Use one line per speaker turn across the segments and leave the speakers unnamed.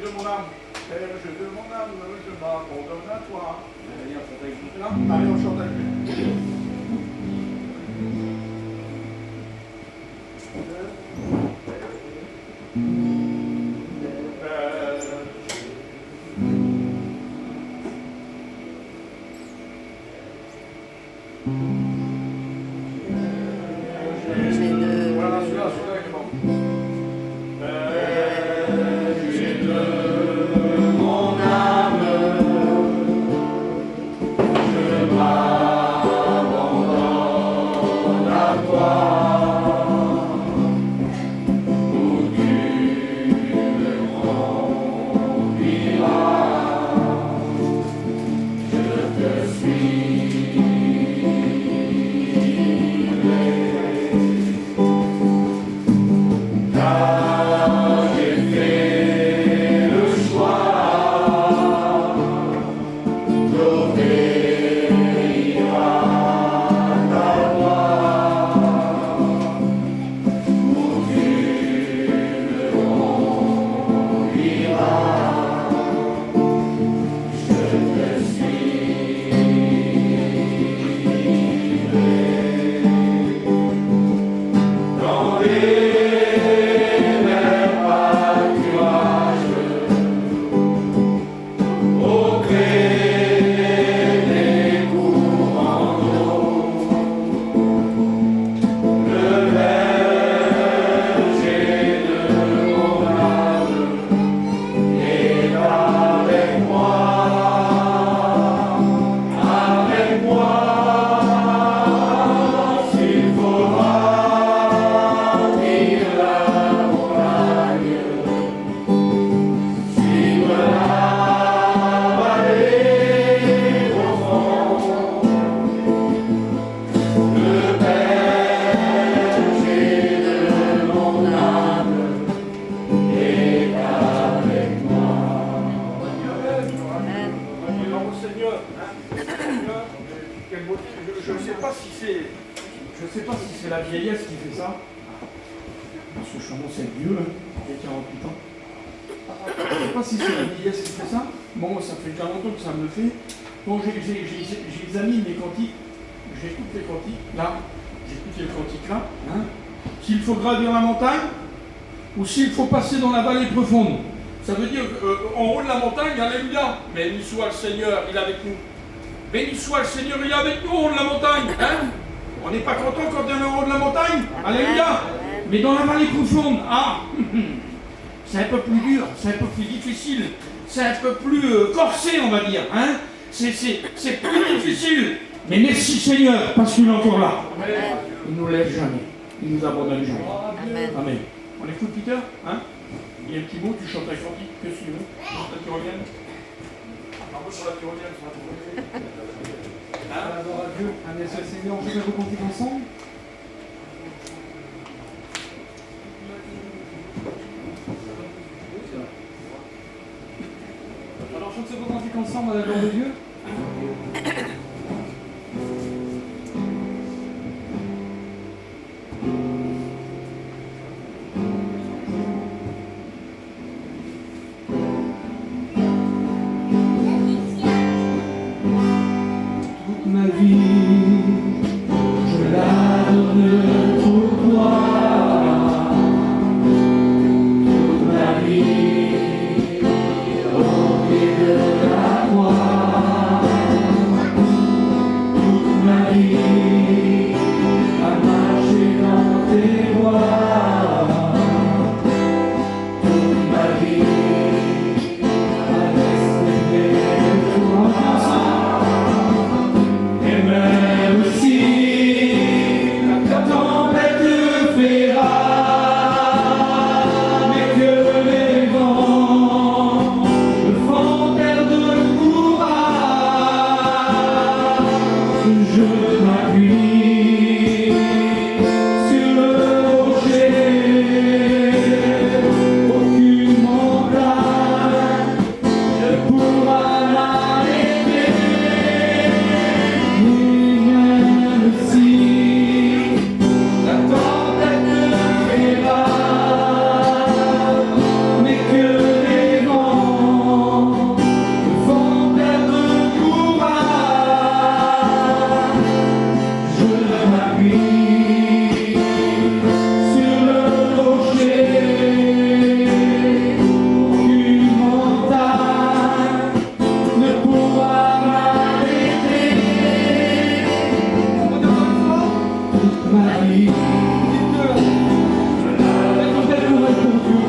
de mon âme. Père, jeu de mon âme, je m'abandonne à toi. Allez, on chante avec lui là. Allez, on chante avec lui. Voilà, celui-là est bon. Je ne sais pas si c'est la vieillesse qui fait ça. Parce que je commence à être vieux, j'ai 48 ans. Je ne sais pas si c'est la vieillesse qui fait ça. Bon, ça fait déjà longtemps que ça me le fait. Bon, j'examine les cantiques. J'écoute les cantiques, là. J'écoute les cantiques, là. Hein. S'il faut gravir la montagne, ou s'il faut passer dans la vallée profonde. Ça veut dire qu'en haut de la montagne, alléluia. Béni soit le Seigneur, il est avec nous. Béni soit le Seigneur, il est avec nous en haut de la montagne. Hein. On n'est pas content quand on est en haut de la montagne. Alléluia. Mais dans la vallée profonde, c'est un peu plus dur, c'est un peu plus difficile, c'est un peu plus corsé, on va dire. Hein. C'est plus difficile. Mais merci Seigneur, parce qu'il est encore là. Il ne nous lève jamais. Il ne nous abandonne jamais. Amen. On écoute Peter, hein? Il y a un petit mot, tu chantes la cantique, qu'est-ce que tu veux? La tyrolienne? Un mot sur la tyrolienne, sur la tyrolienne.
Alors à Dieu, un merci au Seigneur, on fait vos cantiques ensemble. Alors chantez vos cantiques ensemble à la gloire de Dieu. Ma vie, je la donne pour toi. Toute ma vie, au pied de la croix. marie. Faites une belle chorale pour Dieu.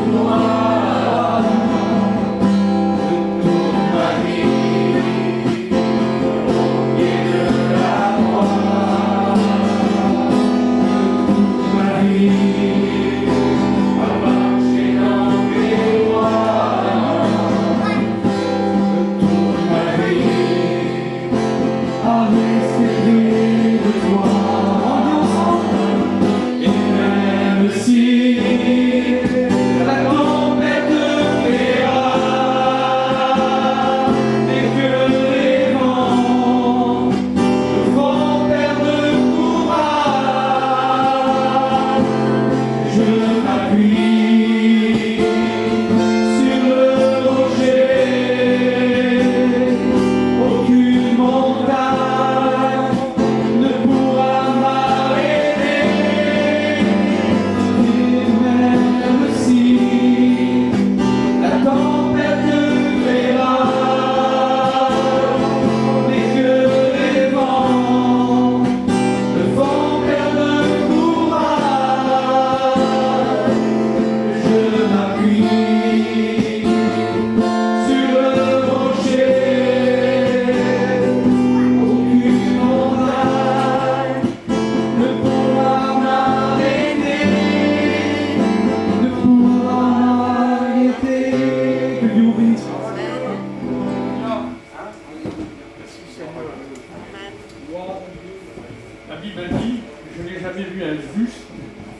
La Bible dit, je n'ai jamais vu un juste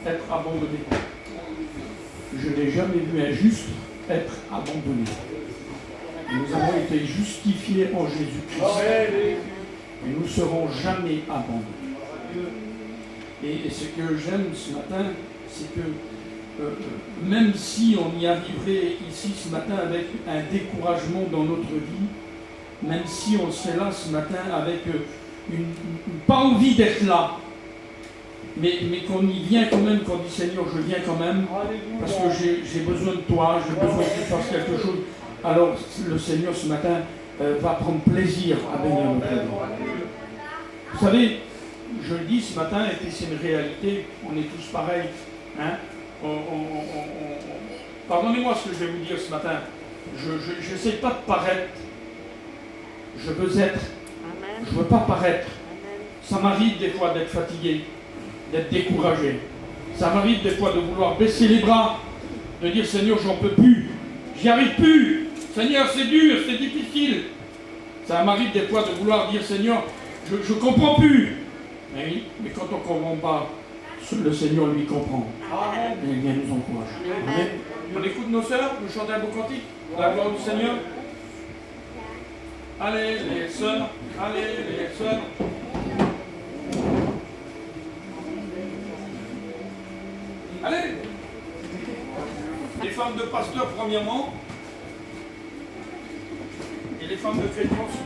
être abandonné. Je n'ai jamais vu un juste être abandonné. Nous avons été justifiés en Jésus-Christ. Et nous ne serons jamais abandonnés. Et ce que j'aime ce matin, c'est que même si on y arriverait ici ce matin avec un découragement dans notre vie, même si on serait là ce matin avec pas envie d'être là, mais qu'on y vient quand même, qu'on dit Seigneur, je viens quand même, parce que j'ai besoin de toi, j'ai besoin que tu fasses quelque chose. Alors le Seigneur ce matin va prendre plaisir à bénir notre vie. Vous savez, je le dis ce matin, et puis c'est une réalité, on est tous pareils. Hein? Pardonnez-moi ce que je vais vous dire ce matin. Je n'essaie pas de paraître. Je veux être. Je ne veux pas paraître. Ça m'arrive des fois d'être fatigué, d'être découragé. Ça m'arrive des fois de vouloir baisser les bras, de dire Seigneur, j'en peux plus. J'y arrive plus. Seigneur, c'est dur, c'est difficile. Ça m'arrive des fois de vouloir dire Seigneur, je ne comprends plus. Mais quand on ne comprend pas, le Seigneur lui comprend. Et il vient nous encourager. Amen. On écoute nos sœurs, nous chantons un beau cantique. La gloire du Seigneur. Allez les sœurs, allez les sœurs. Allez. Les femmes de pasteur premièrement. Et les femmes de chrétiens ensuite.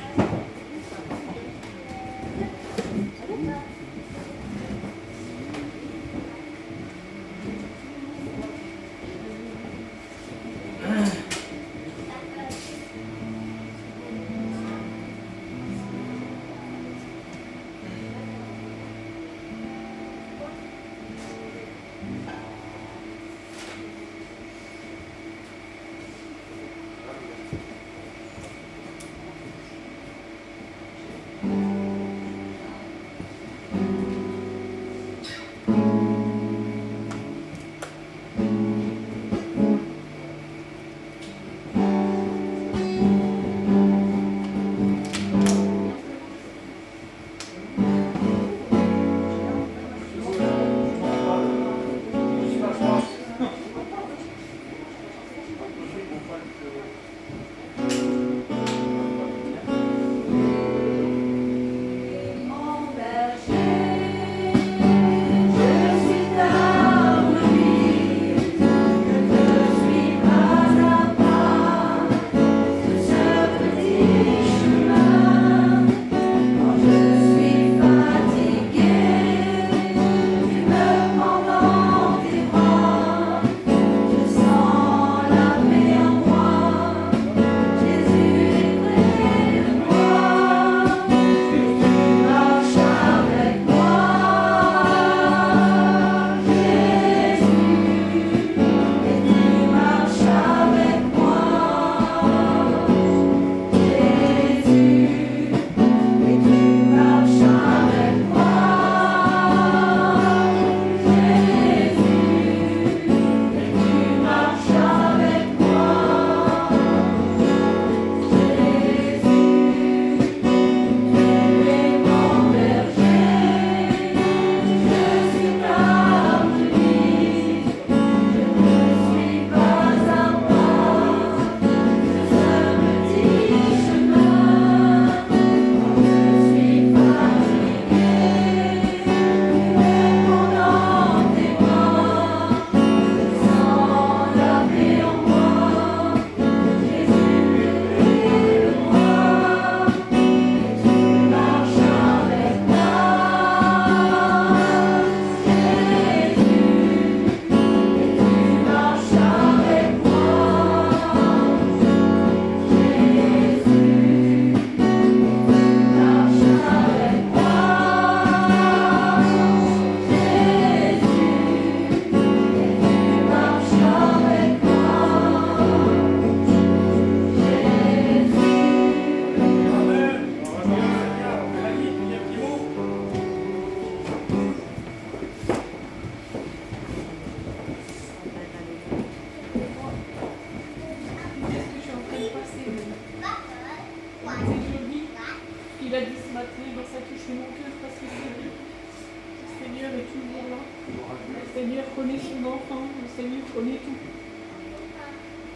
Seigneur est toujours là. Le Seigneur connaît son enfant, le Seigneur connaît tout.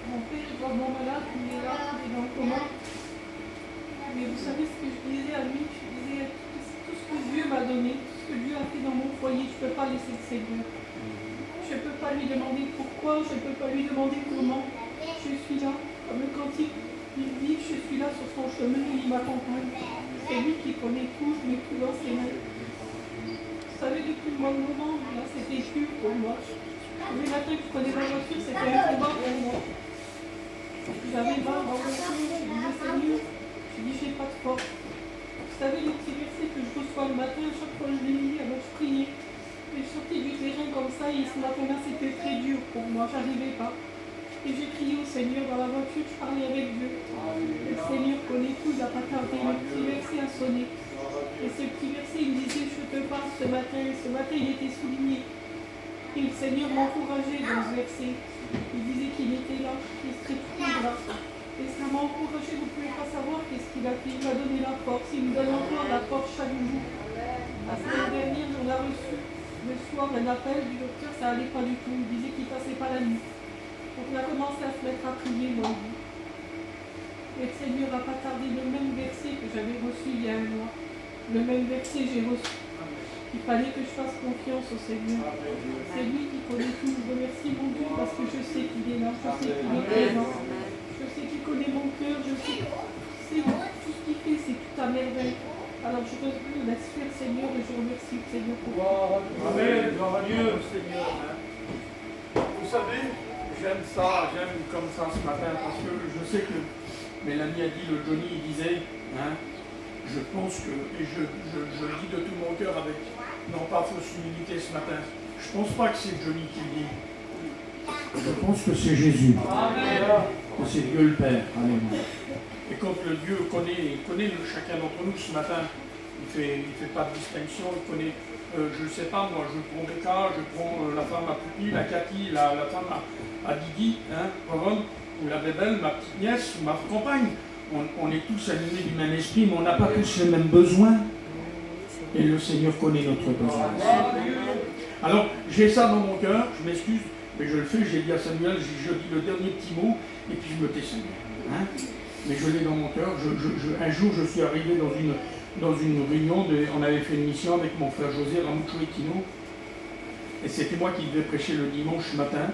Mon père est vraiment malade, il est là, il est dans le coma. Mais vous savez ce que je disais à lui? Je disais, tout ce que Dieu m'a donné, tout ce que Dieu a fait dans mon foyer, je ne peux pas laisser le Seigneur. Je ne peux pas lui demander pourquoi, je ne peux pas lui demander comment. Je suis là, comme le cantique, il dit, je suis là sur son chemin et il m'accompagne. C'est lui qui connaît tout, je mets tout dans ses mains. Vous savez, depuis le mois de novembre, là, c'était dur pour moi. Le matin que je prenais ma voiture, c'était un combat pour moi. J'avais mal dans la voiture, je disais Seigneur, je dis j'ai pas de force. Vous savez, les petits versets que je reçois le matin, à chaque fois que je les lis, alors je priais. Et je sortais du terrain comme ça, et ce matin-là, c'était très dur pour moi, j'arrivais pas. Et j'ai crié au Seigneur dans la voiture, je parlais avec Dieu. Et le Seigneur connaît tout, il n'a pas tardé, le petit verset a sonné. Et ce petit verset, il me disait, je te parle ce matin, et ce matin, il était souligné. Et le Seigneur m'encourageait dans ce verset. Il disait qu'il était là, qu'il serait toujours là. Et ça m'a encouragé, vous ne pouvez pas savoir qu'est-ce qu'il a fait. Il m'a donné la force, il me donne encore la force chaque jour. La semaine dernière, on a reçu le soir un appel du docteur, ça n'allait pas du tout. Il disait qu'il ne passait pas la nuit. Donc on a commencé à se mettre à prier, moi. Et le Seigneur n'a pas tardé, le même verset que j'avais reçu il y a un mois. Le même verset j'ai reçu. Il fallait que je fasse confiance au Seigneur. C'est lui qui connaît tout. Je remercie mon Dieu parce que je sais qu'il est là, je sais qu'il est présent. Je sais qu'il connaît mon cœur, je sais tout ce qu'il fait, c'est tout à merveille. Alors je laisse faire le Seigneur et je remercie le Seigneur pour tout.
Amen, gloire à Dieu, Seigneur. Vous savez, j'aime ça, j'aime comme ça ce matin parce que je sais que Mélanie a dit, le Johnny, il disait, je pense que, et je le dis de tout mon cœur avec, non pas fausse humilité ce matin, je pense pas que c'est Johnny qui le dit. Je pense que c'est Jésus. Amen. Que c'est Dieu le Père. Alléluia. Et quand le Dieu connaît chacun d'entre nous ce matin, il fait pas de distinction, il connaît, je ne sais pas, moi je prends Becca, je prends la femme à Poupi, la Cathy, la femme à Didi, Ron, ou la Bébelle, ma petite nièce, ma compagne. On est tous animés du même esprit, mais on n'a pas tous les mêmes besoins. Et le Seigneur connaît notre besoin. Alors, j'ai ça dans mon cœur, je m'excuse, mais je le fais, j'ai dit à Samuel, je dis le dernier petit mot, et puis je me tais, Seigneur. Mais je l'ai dans mon cœur. Un jour, je suis arrivé dans une réunion, on avait fait une mission avec mon frère José Ramucho et Tino, et c'était moi qui devais prêcher le dimanche matin,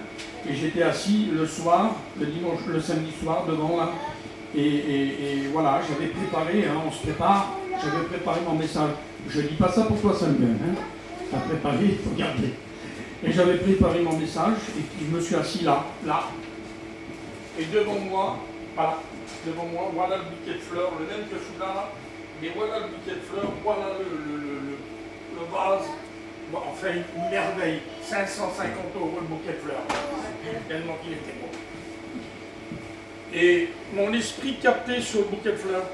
et j'étais assis le soir, le samedi soir, devant là. Et voilà, j'avais préparé, on se prépare, j'avais préparé mon message. Je ne dis pas ça pour toi, Samuel, tu as préparé, il faut garder. Et j'avais préparé mon message, et puis je me suis assis là. Et devant moi, voilà le bouquet de fleurs, le même que celui-là, mais voilà le bouquet de fleurs, voilà le vase. Bon, enfin, une merveille, 550 € le bouquet de fleurs, tellement qu'il était beau. Et mon esprit capté sur le bouquet de fleurs.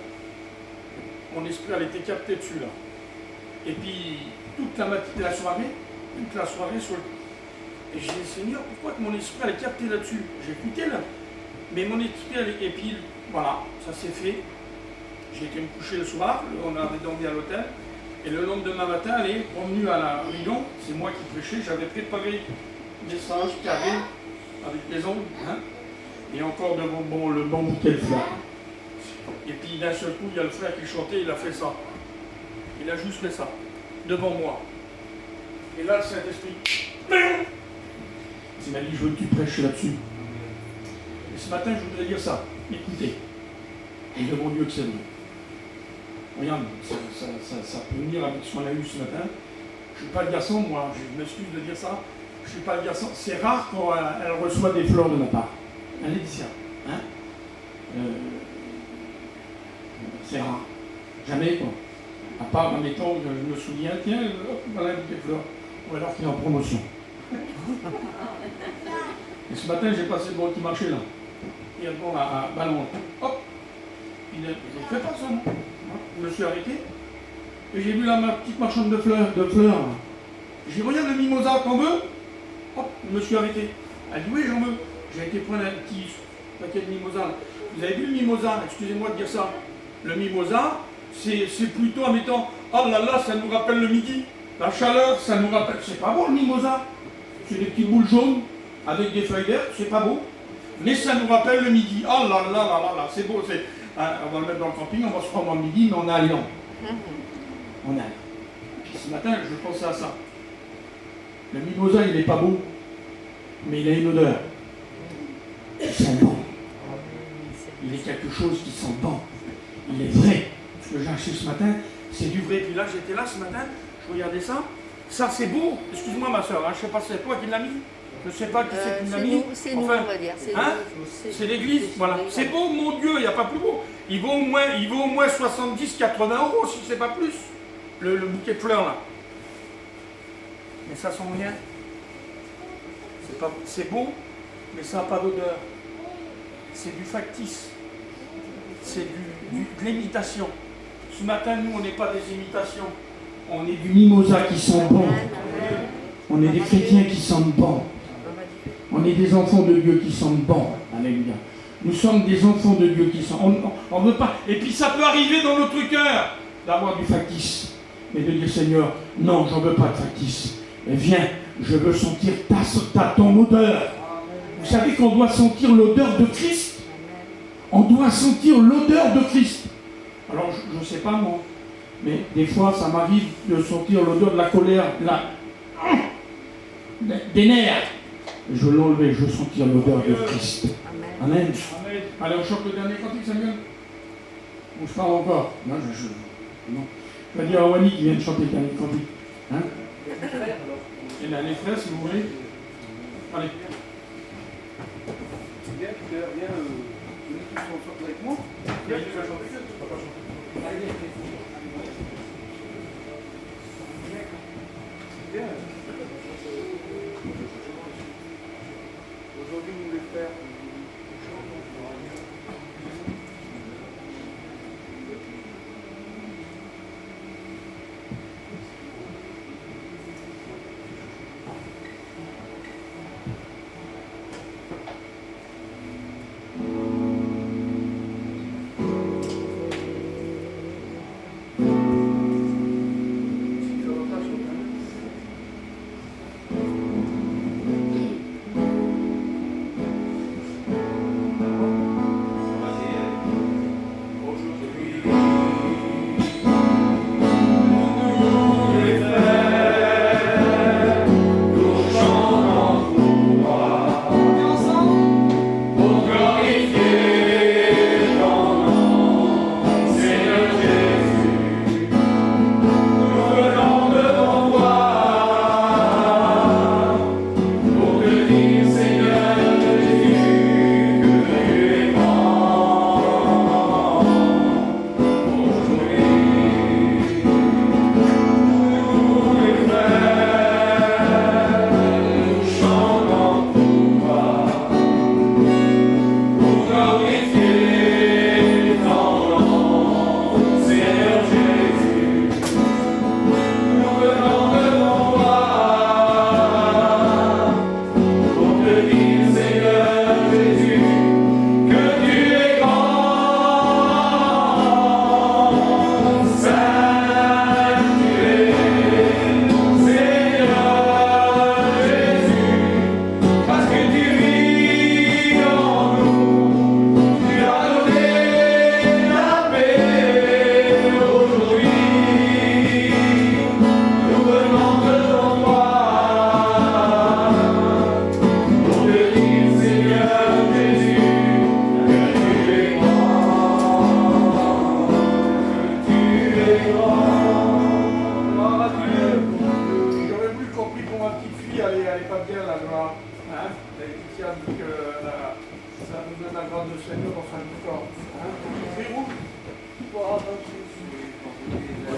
Mon esprit, elle était captée dessus, là. Et puis, toute la soirée, sur le... Et j'ai dit, Seigneur, pourquoi que mon esprit, elle est captée là-dessus? J'ai écouté, là. Mais mon esprit, et puis, voilà, ça s'est fait. J'ai été me coucher le soir, on avait dormi à l'hôtel. Et le lendemain matin, elle est revenue à la réunion. C'est moi qui prêchais, j'avais préparé le message carré, avec les ongles, et encore devant le bon bouquet de fleurs. Et puis d'un seul coup, il y a le frère qui chantait, il a fait ça. Il a juste fait ça, devant moi. Et là, le Saint-Esprit, il m'a dit, je veux que tu prêches là-dessus. Et ce matin, je voudrais dire ça. Écoutez, et devant Dieu que c'est vrai. Regarde, ça peut venir avec ce qu'on a eu ce matin. Je ne suis pas le garçon, moi, je m'excuse de dire ça. Je ne suis pas le garçon. C'est rare quand elle reçoit des fleurs de ma part. Un Laetitia. C'est rare. Jamais, quoi. À part, admettons, je me souviens, tiens, hop, voilà un bouquet de fleurs. Ou alors qu'il est en promotion. Et ce matin, j'ai passé le bon qui marchait là. Il répond à ballon. Hop. Je ne fais pas ça, non. Je me suis arrêté. Et j'ai vu là ma petite marchande de fleurs. J'ai dit, regarde le mimosa, t'en veux? Hop, je me suis arrêté. Elle dit, oui, j'en veux. J'ai été prendre un petit paquet de mimosa. Là. Vous avez vu le mimosa? Excusez-moi de dire ça. Le mimosa, c'est plutôt en mettant, oh là là, ça nous rappelle le midi. La chaleur, ça nous rappelle. C'est pas beau le mimosa. C'est des petites boules jaunes avec des feuilles vertes, c'est pas beau. Mais ça nous rappelle le midi. Oh là là là là là, c'est beau. On va le mettre dans le camping, on va se prendre en midi, mais on a Lyon. On a. Puis ce matin, je pensais à ça. Le mimosa, il n'est pas beau, mais il a une odeur. Il sent bon. Il est quelque chose qui sent bon. Il est vrai. Ce que j'ai acheté ce matin, c'est du vrai. Puis là, j'étais là ce matin, je regardais ça. Ça, c'est beau. Excuse-moi, ma soeur, hein, je ne sais pas si c'est toi qui l'as mis. Je ne sais pas qui c'est qui l'a mis.
C'est nous, on va dire.
C'est l'église. Voilà. C'est beau, mon Dieu, il n'y a pas plus beau. Il vaut au moins 70, 80 euros, si ce n'est pas plus. Le bouquet de fleurs, là. Mais ça sent rien. C'est beau, mais ça n'a pas d'odeur. C'est du factice. C'est de l'imitation. Ce matin, nous, on n'est pas des imitations. On est du mimosa qui sent bon. On est des chrétiens qui sentent bon. On est des enfants de Dieu qui sentent bon. Alléluia. Nous sommes des enfants de Dieu qui sentent. On ne veut pas. Et puis ça peut arriver dans notre cœur d'avoir du factice. Mais de dire, Seigneur, non, j'en veux pas de factice. Viens, je veux sentir ton odeur. Vous savez qu'on doit sentir l'odeur de Christ. On doit sentir l'odeur de Christ. Alors, je ne sais pas moi, mais des fois, ça m'arrive de sentir l'odeur de la colère, des nerfs. Je veux l'enlever, je veux sentir l'odeur de Christ. Amen. Amen. Allez, on chante le dernier cantique, Samuel. Ou je parle encore. Non, non. Je vais dire à Wani qui vient de chanter le dernier cantique. Hein? Et là, les frères, si vous voulez. Allez.
Viens, Peter, viens, venez tous ensemble avec moi.
Viens, tu vas chanter, tu ne vas pas chanter.
Allez, viens. Aujourd'hui, nous voulons faire.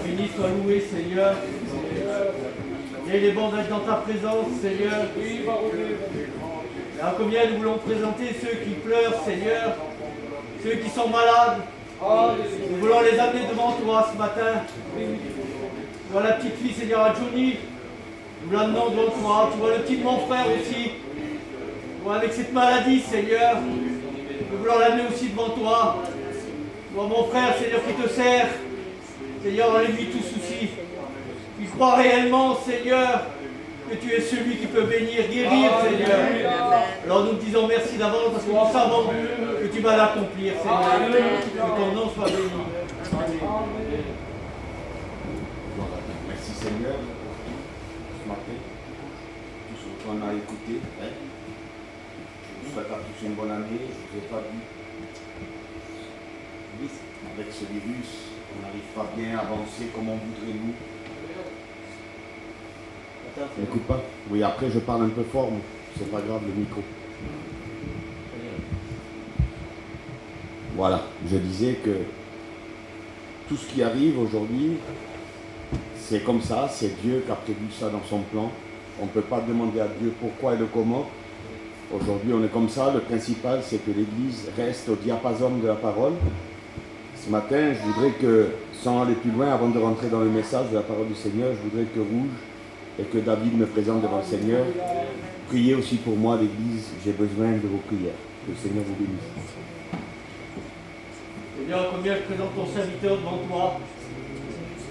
Béni soit loué, Seigneur. Et les bons d'être dans ta présence, Seigneur. Alors, combien nous voulons présenter ceux qui pleurent, Seigneur, ceux qui sont malades. Nous voulons les amener devant toi ce matin. Tu vois la petite fille, Seigneur, à Johnny. Nous l'amenons devant toi. Tu vois le petit de mon frère aussi. Tu vois avec cette maladie, Seigneur. Nous voulons l'amener aussi devant toi. Tu vois mon frère, Seigneur, qui te sert. Seigneur, enlève-lui tout souci. Puisse crois réellement, Seigneur, que tu es celui qui peut bénir, guérir, Seigneur. Alors nous te disons merci d'avance parce que nous savons que tu vas l'accomplir, Seigneur. Que ton nom soit béni.
Merci Seigneur ce matin, tout ce qu'on a écouté. Je vous souhaite à tous une bonne année. Je ne vous ai pas vu. Avec ce virus, on n'arrive pas bien à avancer comme on voudrait nous. N'écoute pas. Oui, après je parle un peu fort, mais c'est pas grave le micro. Voilà, je disais que tout ce qui arrive aujourd'hui, c'est comme ça, c'est Dieu qui a prévu ça dans son plan. On ne peut pas demander à Dieu pourquoi et le comment. Aujourd'hui, on est comme ça. Le principal, c'est que l'Église reste au diapason de la parole. Ce matin, je voudrais que, sans aller plus loin, avant de rentrer dans le message de la parole du Seigneur, je voudrais que Rouge et que David me présentent devant le Seigneur. Priez aussi pour moi, l'Église. J'ai besoin de vos prières. Que le Seigneur vous bénisse.
Seigneur, combien je présente ton serviteur devant toi.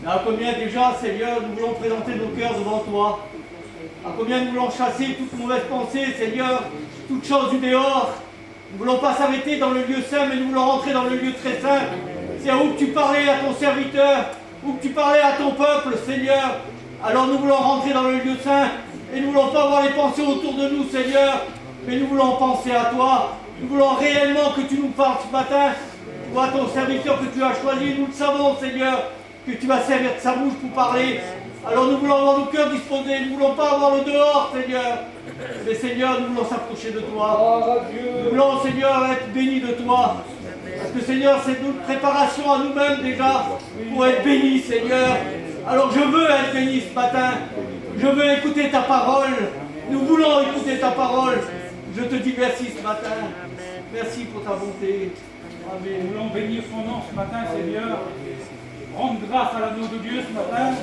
À combien déjà, Seigneur, nous voulons présenter nos cœurs devant toi. À combien nous voulons chasser toute mauvaise pensée, Seigneur, toute chose du dehors. Nous ne voulons pas s'arrêter dans le lieu saint, mais nous voulons rentrer dans le lieu très saint. C'est où que tu parlais à ton serviteur, où que tu parlais à ton peuple, Seigneur. Alors nous voulons rentrer dans le lieu saint, et nous ne voulons pas avoir les pensées autour de nous, Seigneur, mais nous voulons penser à toi. Nous voulons réellement que tu nous parles ce matin. Toi, ton serviteur que tu as choisi, nous le savons, Seigneur, que tu vas servir de sa bouche pour parler. Alors nous voulons avoir nos cœurs disposés, nous ne voulons pas avoir le dehors, Seigneur. Mais Seigneur, nous voulons s'approcher de toi. Nous voulons, Seigneur, être bénis de toi. Parce que Seigneur, c'est notre préparation à nous-mêmes déjà pour être bénis, Seigneur. Alors je veux être béni ce matin. Je veux écouter ta parole. Nous voulons écouter ta parole. Je te dis merci ce matin. Merci pour ta bonté. Amen.
Nous voulons bénir son nom ce matin, Seigneur. Rendre grâce à l'agneau de Dieu ce matin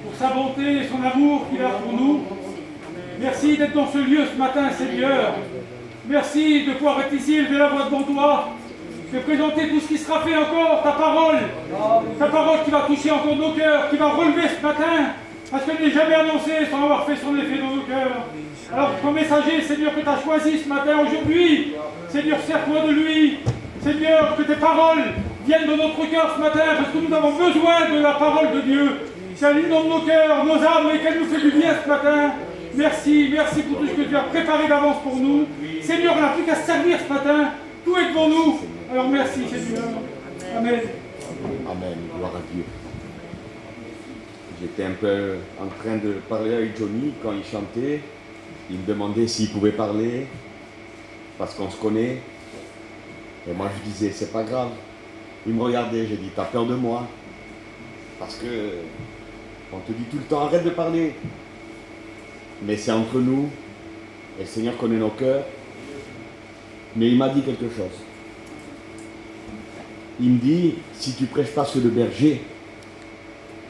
pour sa bonté et son amour qu'il a pour nous. Merci d'être dans ce lieu ce matin, Seigneur. Merci de pouvoir être ici, élever la voix devant toi, de présenter tout ce qui sera fait encore, ta parole qui va toucher encore nos cœurs, qui va relever ce matin, parce qu'elle n'est jamais annoncée sans avoir fait son effet dans nos cœurs. Alors ton messager, Seigneur, que tu as choisi ce matin, aujourd'hui, Seigneur, sers-toi de lui. Seigneur, que tes paroles viennent de notre cœur ce matin, parce que nous avons besoin de la parole de Dieu. Qu'elle inonde nos cœurs, nos âmes, et qu'elle nous fait du bien ce matin. Merci, merci pour tout ce que tu as préparé d'avance pour nous. Seigneur, on n'a plus qu'à se servir ce matin. Tout est devant nous. Alors merci, Seigneur. Amen.
Amen. Gloire à Dieu. J'étais un peu en train de parler avec Johnny quand il chantait. Il me demandait s'il pouvait parler, parce qu'on se connaît. Et moi je disais, c'est pas grave. Il me regardait, j'ai dit, t'as peur de moi? Parce que on te dit tout le temps, arrête de parler. Mais c'est entre nous, et le Seigneur connaît nos cœurs. Mais il m'a dit quelque chose. Il me dit, si tu prêches pas sur le berger,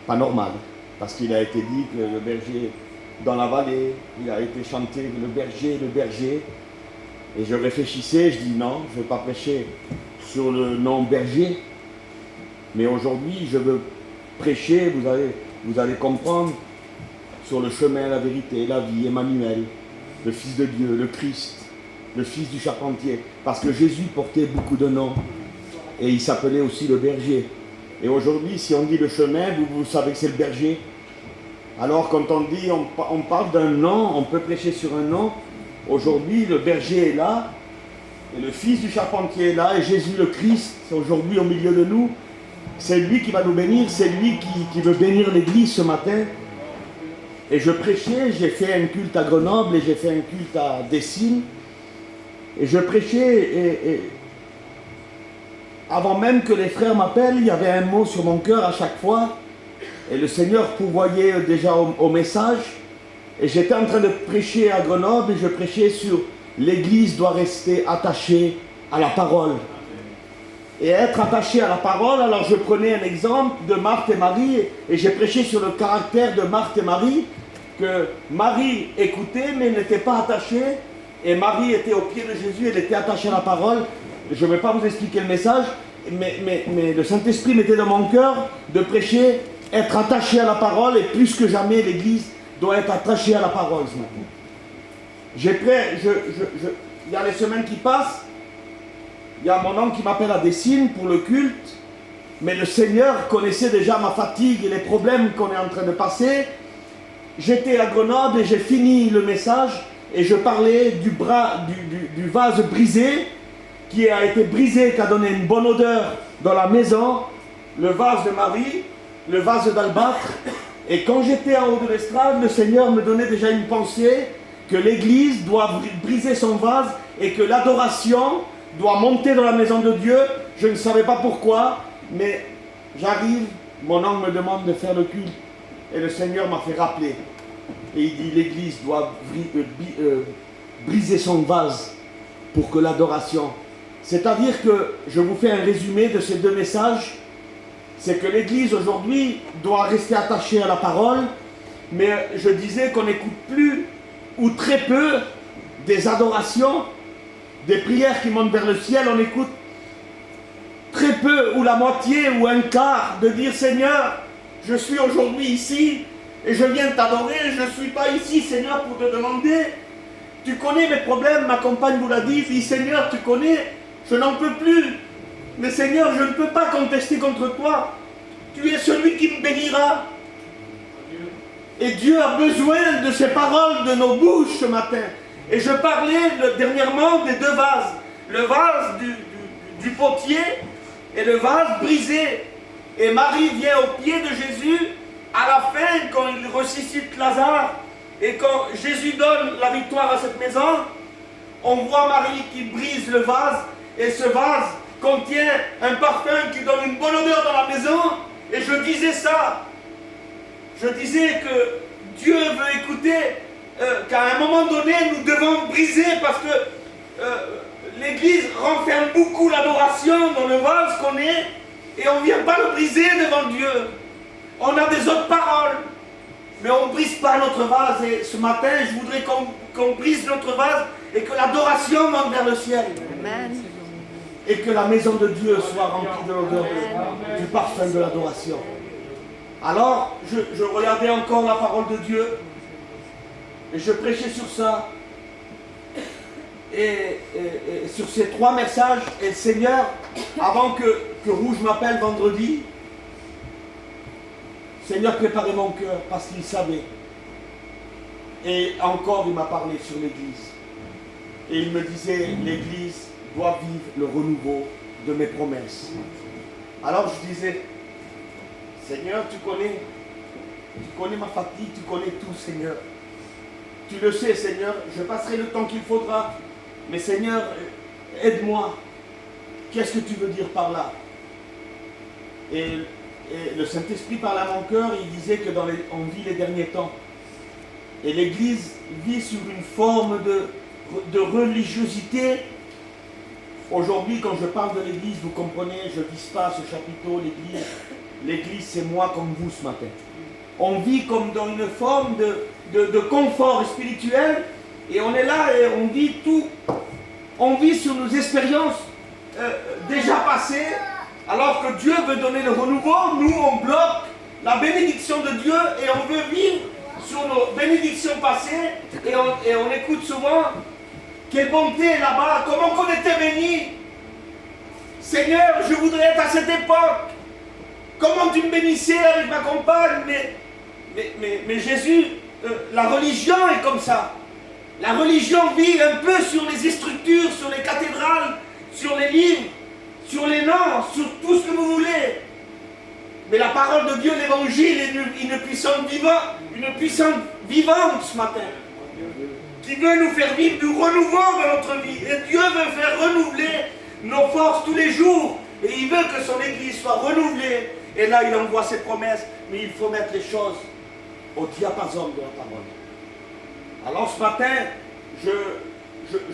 pas normal. Parce qu'il a été dit que le berger, dans la vallée, il a été chanté le berger. Et je réfléchissais, je dis non, je ne vais pas prêcher sur le nom berger. Mais aujourd'hui, je veux prêcher, vous allez comprendre, sur le chemin, la vérité, la vie, Emmanuel, le Fils de Dieu, le Christ, le Fils du charpentier. Parce que Jésus portait beaucoup de noms. Et il s'appelait aussi le berger. Et aujourd'hui, si on dit le chemin, vous savez que c'est le berger. Alors quand on dit, on parle d'un nom, on peut prêcher sur un nom. Aujourd'hui, le berger est là, et le Fils du charpentier est là, et Jésus le Christ, c'est aujourd'hui au milieu de nous. C'est lui qui va nous bénir, c'est lui qui veut bénir l'Église ce matin. Et je prêchais, j'ai fait un culte à Grenoble, et j'ai fait un culte à Dessines. Et je prêchais, et avant même que les frères m'appellent, il y avait un mot sur mon cœur à chaque fois. Et le Seigneur pourvoyait déjà au message. Et j'étais en train de prêcher à Grenoble, et je prêchais sur l'Église doit rester attachée à la parole. Et être attachée à la parole, alors je prenais un exemple de Marthe et Marie, et j'ai prêché sur le caractère de Marthe et Marie, que Marie écoutait mais n'était pas attachée, et Marie était au pied de Jésus, elle était attachée à la parole. Je ne vais pas vous expliquer le message, mais le Saint-Esprit mettait dans mon cœur de prêcher être attaché à la parole, et plus que jamais, l'Église doit être attachée à la parole ce matin. Il y a les semaines qui passent, il y a mon oncle qui m'appelle à Dessines pour le culte, mais le Seigneur connaissait déjà ma fatigue et les problèmes qu'on est en train de passer. J'étais à Grenoble et j'ai fini le message et je parlais du vase brisé, qui a été brisé, qui a donné une bonne odeur dans la maison, le vase de Marie, le vase d'albâtre. Et quand j'étais en haut de l'estrade, le Seigneur me donnait déjà une pensée que l'Église doit briser son vase et que l'adoration doit monter dans la maison de Dieu. Je ne savais pas pourquoi, mais j'arrive, mon oncle me demande de faire le culte et le Seigneur m'a fait rappeler. Et il dit l'Église doit briser son vase pour que l'adoration... C'est-à-dire que, je vous fais un résumé de ces deux messages, c'est que l'Église aujourd'hui doit rester attachée à la parole, mais je disais qu'on n'écoute plus ou très peu des adorations, des prières qui montent vers le ciel. On écoute très peu ou la moitié ou un quart de dire Seigneur, je suis aujourd'hui ici et je viens t'adorer, je ne suis pas ici Seigneur pour te demander, tu connais mes problèmes, ma compagne vous l'a dit, Seigneur tu connais, je n'en peux plus, mais Seigneur je ne peux pas contester contre toi, tu es celui qui me bénira. Et Dieu a besoin de ces paroles de nos bouches ce matin. Et je parlais dernièrement des deux vases. Le vase du potier et le vase brisé. Et Marie vient au pied de Jésus à la fin quand il ressuscite Lazare. Et quand Jésus donne la victoire à cette maison, on voit Marie qui brise le vase. Et ce vase contient un parfum qui donne une bonne odeur dans la maison. Et je disais ça. Je disais que Dieu veut écouter, qu'à un moment donné, nous devons briser parce que l'Église renferme beaucoup l'adoration dans le vase qu'on est et on ne vient pas le briser devant Dieu. On a des autres paroles, mais on ne brise pas notre vase. Et ce matin, je voudrais qu'on brise notre vase et que l'adoration monte vers le ciel. Amen. Et que la maison de Dieu soit remplie de l'odeur du parfum de l'adoration. Alors, je regardais encore la parole de Dieu et je prêchais sur ça et sur ces trois messages. Et le Seigneur, avant que Rouge m'appelle vendredi, le Seigneur préparait mon cœur parce qu'il savait. Et encore, il m'a parlé sur l'Église. Et il me disait, l'Église doit vivre le renouveau de mes promesses. Alors je disais, Seigneur, tu connais ma fatigue, tu connais tout, Seigneur. Tu le sais, Seigneur, je passerai le temps qu'il faudra. Mais Seigneur, aide-moi. Qu'est-ce que tu veux dire par là? Et le Saint-Esprit parlait à mon cœur, il disait que on vit les derniers temps. Et l'Église vit sur une forme de religiosité. Aujourd'hui, quand je parle de l'Église, vous comprenez, je ne vise pas ce chapiteau, l'Église. L'Église, c'est moi comme vous ce matin. On vit comme dans une forme de confort spirituel et on est là et on vit tout. On vit sur nos expériences déjà passées, alors que Dieu veut donner le renouveau. Nous, on bloque la bénédiction de Dieu et on veut vivre sur nos bénédictions passées et on écoute souvent quelle bonté là-bas, comment qu'on était bénis. Seigneur, je voudrais être à cette époque. Comment tu me bénissais avec ma compagne, mais Jésus, la religion est comme ça. La religion vit un peu sur les structures, sur les cathédrales, sur les livres, sur les noms, sur tout ce que vous voulez. Mais la parole de Dieu, l'évangile, est une puissance vivante ce matin, qui veut nous faire vivre du renouveau dans notre vie. Et Dieu veut faire renouveler nos forces tous les jours. Et il veut que son Église soit renouvelée. Et là, il envoie ses promesses, mais il faut mettre les choses au diapason de la parole. Alors ce matin, je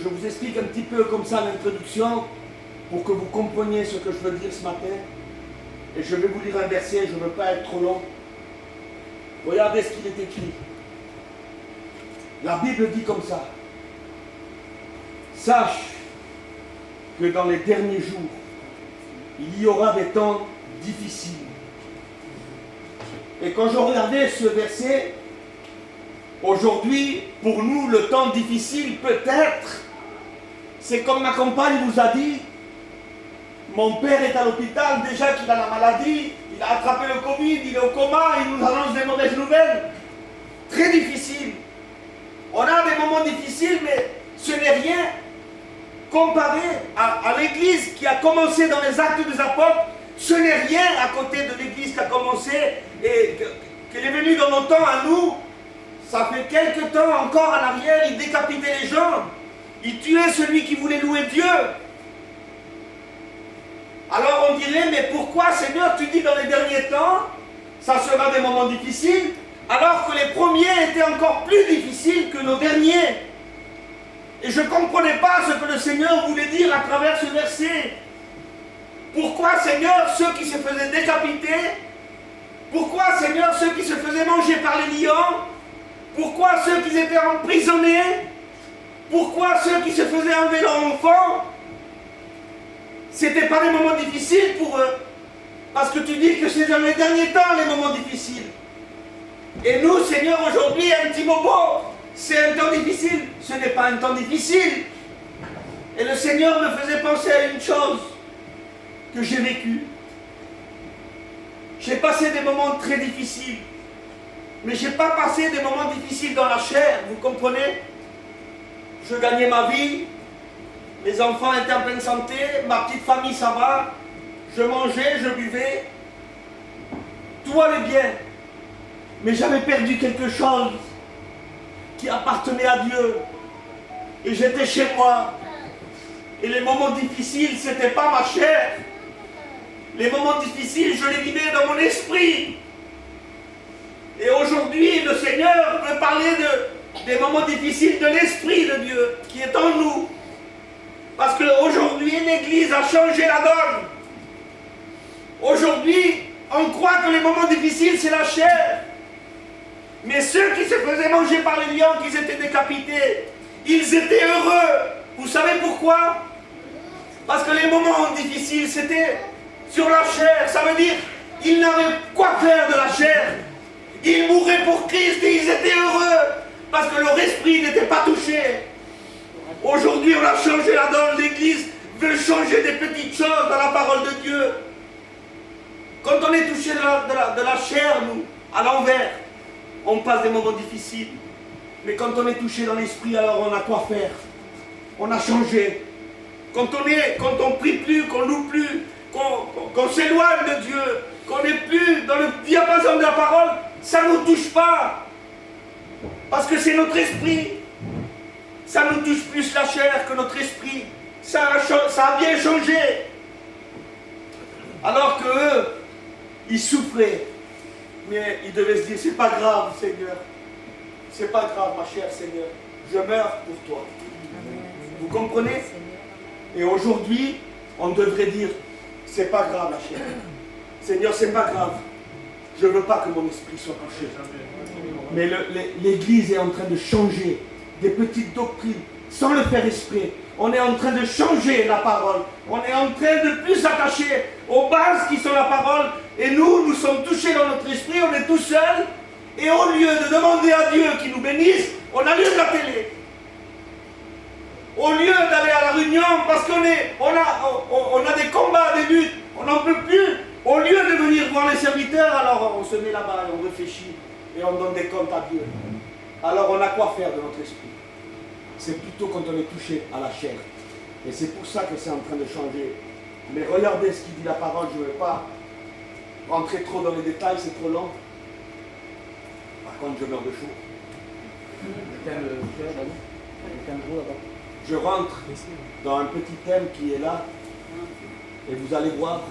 vous explique un petit peu comme ça l'introduction, pour que vous compreniez ce que je veux dire ce matin. Et je vais vous lire un verset, je ne veux pas être trop long. Regardez ce qu'il est écrit. La Bible dit comme ça. Sache que dans les derniers jours, il y aura des temps difficiles. Et quand je regardais ce verset, aujourd'hui, pour nous, le temps difficile, peut-être, c'est comme ma compagne vous a dit, mon père est à l'hôpital, déjà qu'il a la maladie, il a attrapé le Covid, il est au coma, il nous annonce des mauvaises nouvelles. Très difficile. On a des moments difficiles, mais ce n'est rien comparé à l'Église qui a commencé dans les Actes des Apôtres. Ce n'est rien à côté de l'Église qui a commencé et qu'elle est venue dans nos temps à nous. Ça fait quelque temps encore en arrière, il décapitait les gens. Il tuait celui qui voulait louer Dieu. Alors on dirait, mais pourquoi Seigneur, tu dis dans les derniers temps, ça sera des moments difficiles, alors que les premiers étaient encore plus difficiles que nos derniers. Et je ne comprenais pas ce que le Seigneur voulait dire à travers ce verset. Pourquoi Seigneur, ceux qui se faisaient décapiter? Pourquoi Seigneur, ceux qui se faisaient manger par les lions? Pourquoi ceux qui étaient emprisonnés? Pourquoi ceux qui se faisaient enlever leurs enfants? Ce n'était pas des moments difficiles pour eux. Parce que tu dis que c'est dans les derniers temps les moments difficiles. Et nous, Seigneur, aujourd'hui, un petit bobo, c'est un temps difficile. Ce n'est pas un temps difficile. Et le Seigneur me faisait penser à une chose que j'ai vécue. J'ai passé des moments très difficiles. Mais je n'ai pas passé des moments difficiles dans la chair, vous comprenez? Je gagnais ma vie. Mes enfants étaient en pleine santé, ma petite famille ça va, je mangeais, je buvais, tout allait bien. Mais j'avais perdu quelque chose qui appartenait à Dieu. Et j'étais chez moi. Et les moments difficiles, ce n'était pas ma chair. Les moments difficiles, je les vivais dans mon esprit. Et aujourd'hui, le Seigneur veut parler des moments difficiles de l'esprit de Dieu qui est en nous. Parce qu'aujourd'hui, l'Église a changé la donne. Aujourd'hui, on croit que les moments difficiles, c'est la chair. Mais ceux qui se faisaient manger par les lions, qui étaient décapités, ils étaient heureux. Vous savez pourquoi? Parce que les moments difficiles, c'était sur la chair. Ça veut dire qu'ils n'avaient quoi faire de la chair. Ils mouraient pour Christ et ils étaient heureux. Parce que leur esprit n'était pas touché. Aujourd'hui, on a changé la donne. L'Église veut changer des petites choses dans la parole de Dieu. Quand on est touché de la chair, nous, à l'envers, on passe des moments difficiles. Mais quand on est touché dans l'esprit, alors on a quoi faire. On a changé. Quand on prie plus, qu'on loue plus, qu'on s'éloigne de Dieu, qu'on n'est plus dans le diapason de la parole, ça ne nous touche pas. Parce que c'est notre esprit. Ça nous touche plus la chair que notre esprit. Ça a bien changé. Alors qu'eux, ils souffraient. Mais ils devaient se dire, c'est pas grave, Seigneur. C'est pas grave, ma chère Seigneur. Je meurs pour toi. Vous comprenez? Et aujourd'hui, on devrait dire, c'est pas grave, la chair. Seigneur, c'est pas grave. Je ne veux pas que mon esprit soit touché. Mais l'Église est en train de changer des petites doctrines, sans le faire exprès. On est en train de changer la parole. On est en train de plus s'attacher aux bases qui sont la parole. Et nous sommes touchés dans notre esprit, on est tout seul. Et au lieu de demander à Dieu qu'il nous bénisse, on allume la télé. Au lieu d'aller à la réunion, parce qu'on a des combats, des luttes, on n'en peut plus. Au lieu de venir voir les serviteurs, alors on se met là-bas et on réfléchit. Et on donne des comptes à Dieu. Alors on a quoi faire de notre esprit? C'est plutôt quand on est touché à la chair. Et c'est pour ça que c'est en train de changer. Mais regardez ce qu'il dit la parole, je ne veux pas rentrer trop dans les détails, c'est trop long. Par contre, je meurs de chaud. Je rentre dans un petit thème qui est là. Et vous allez voir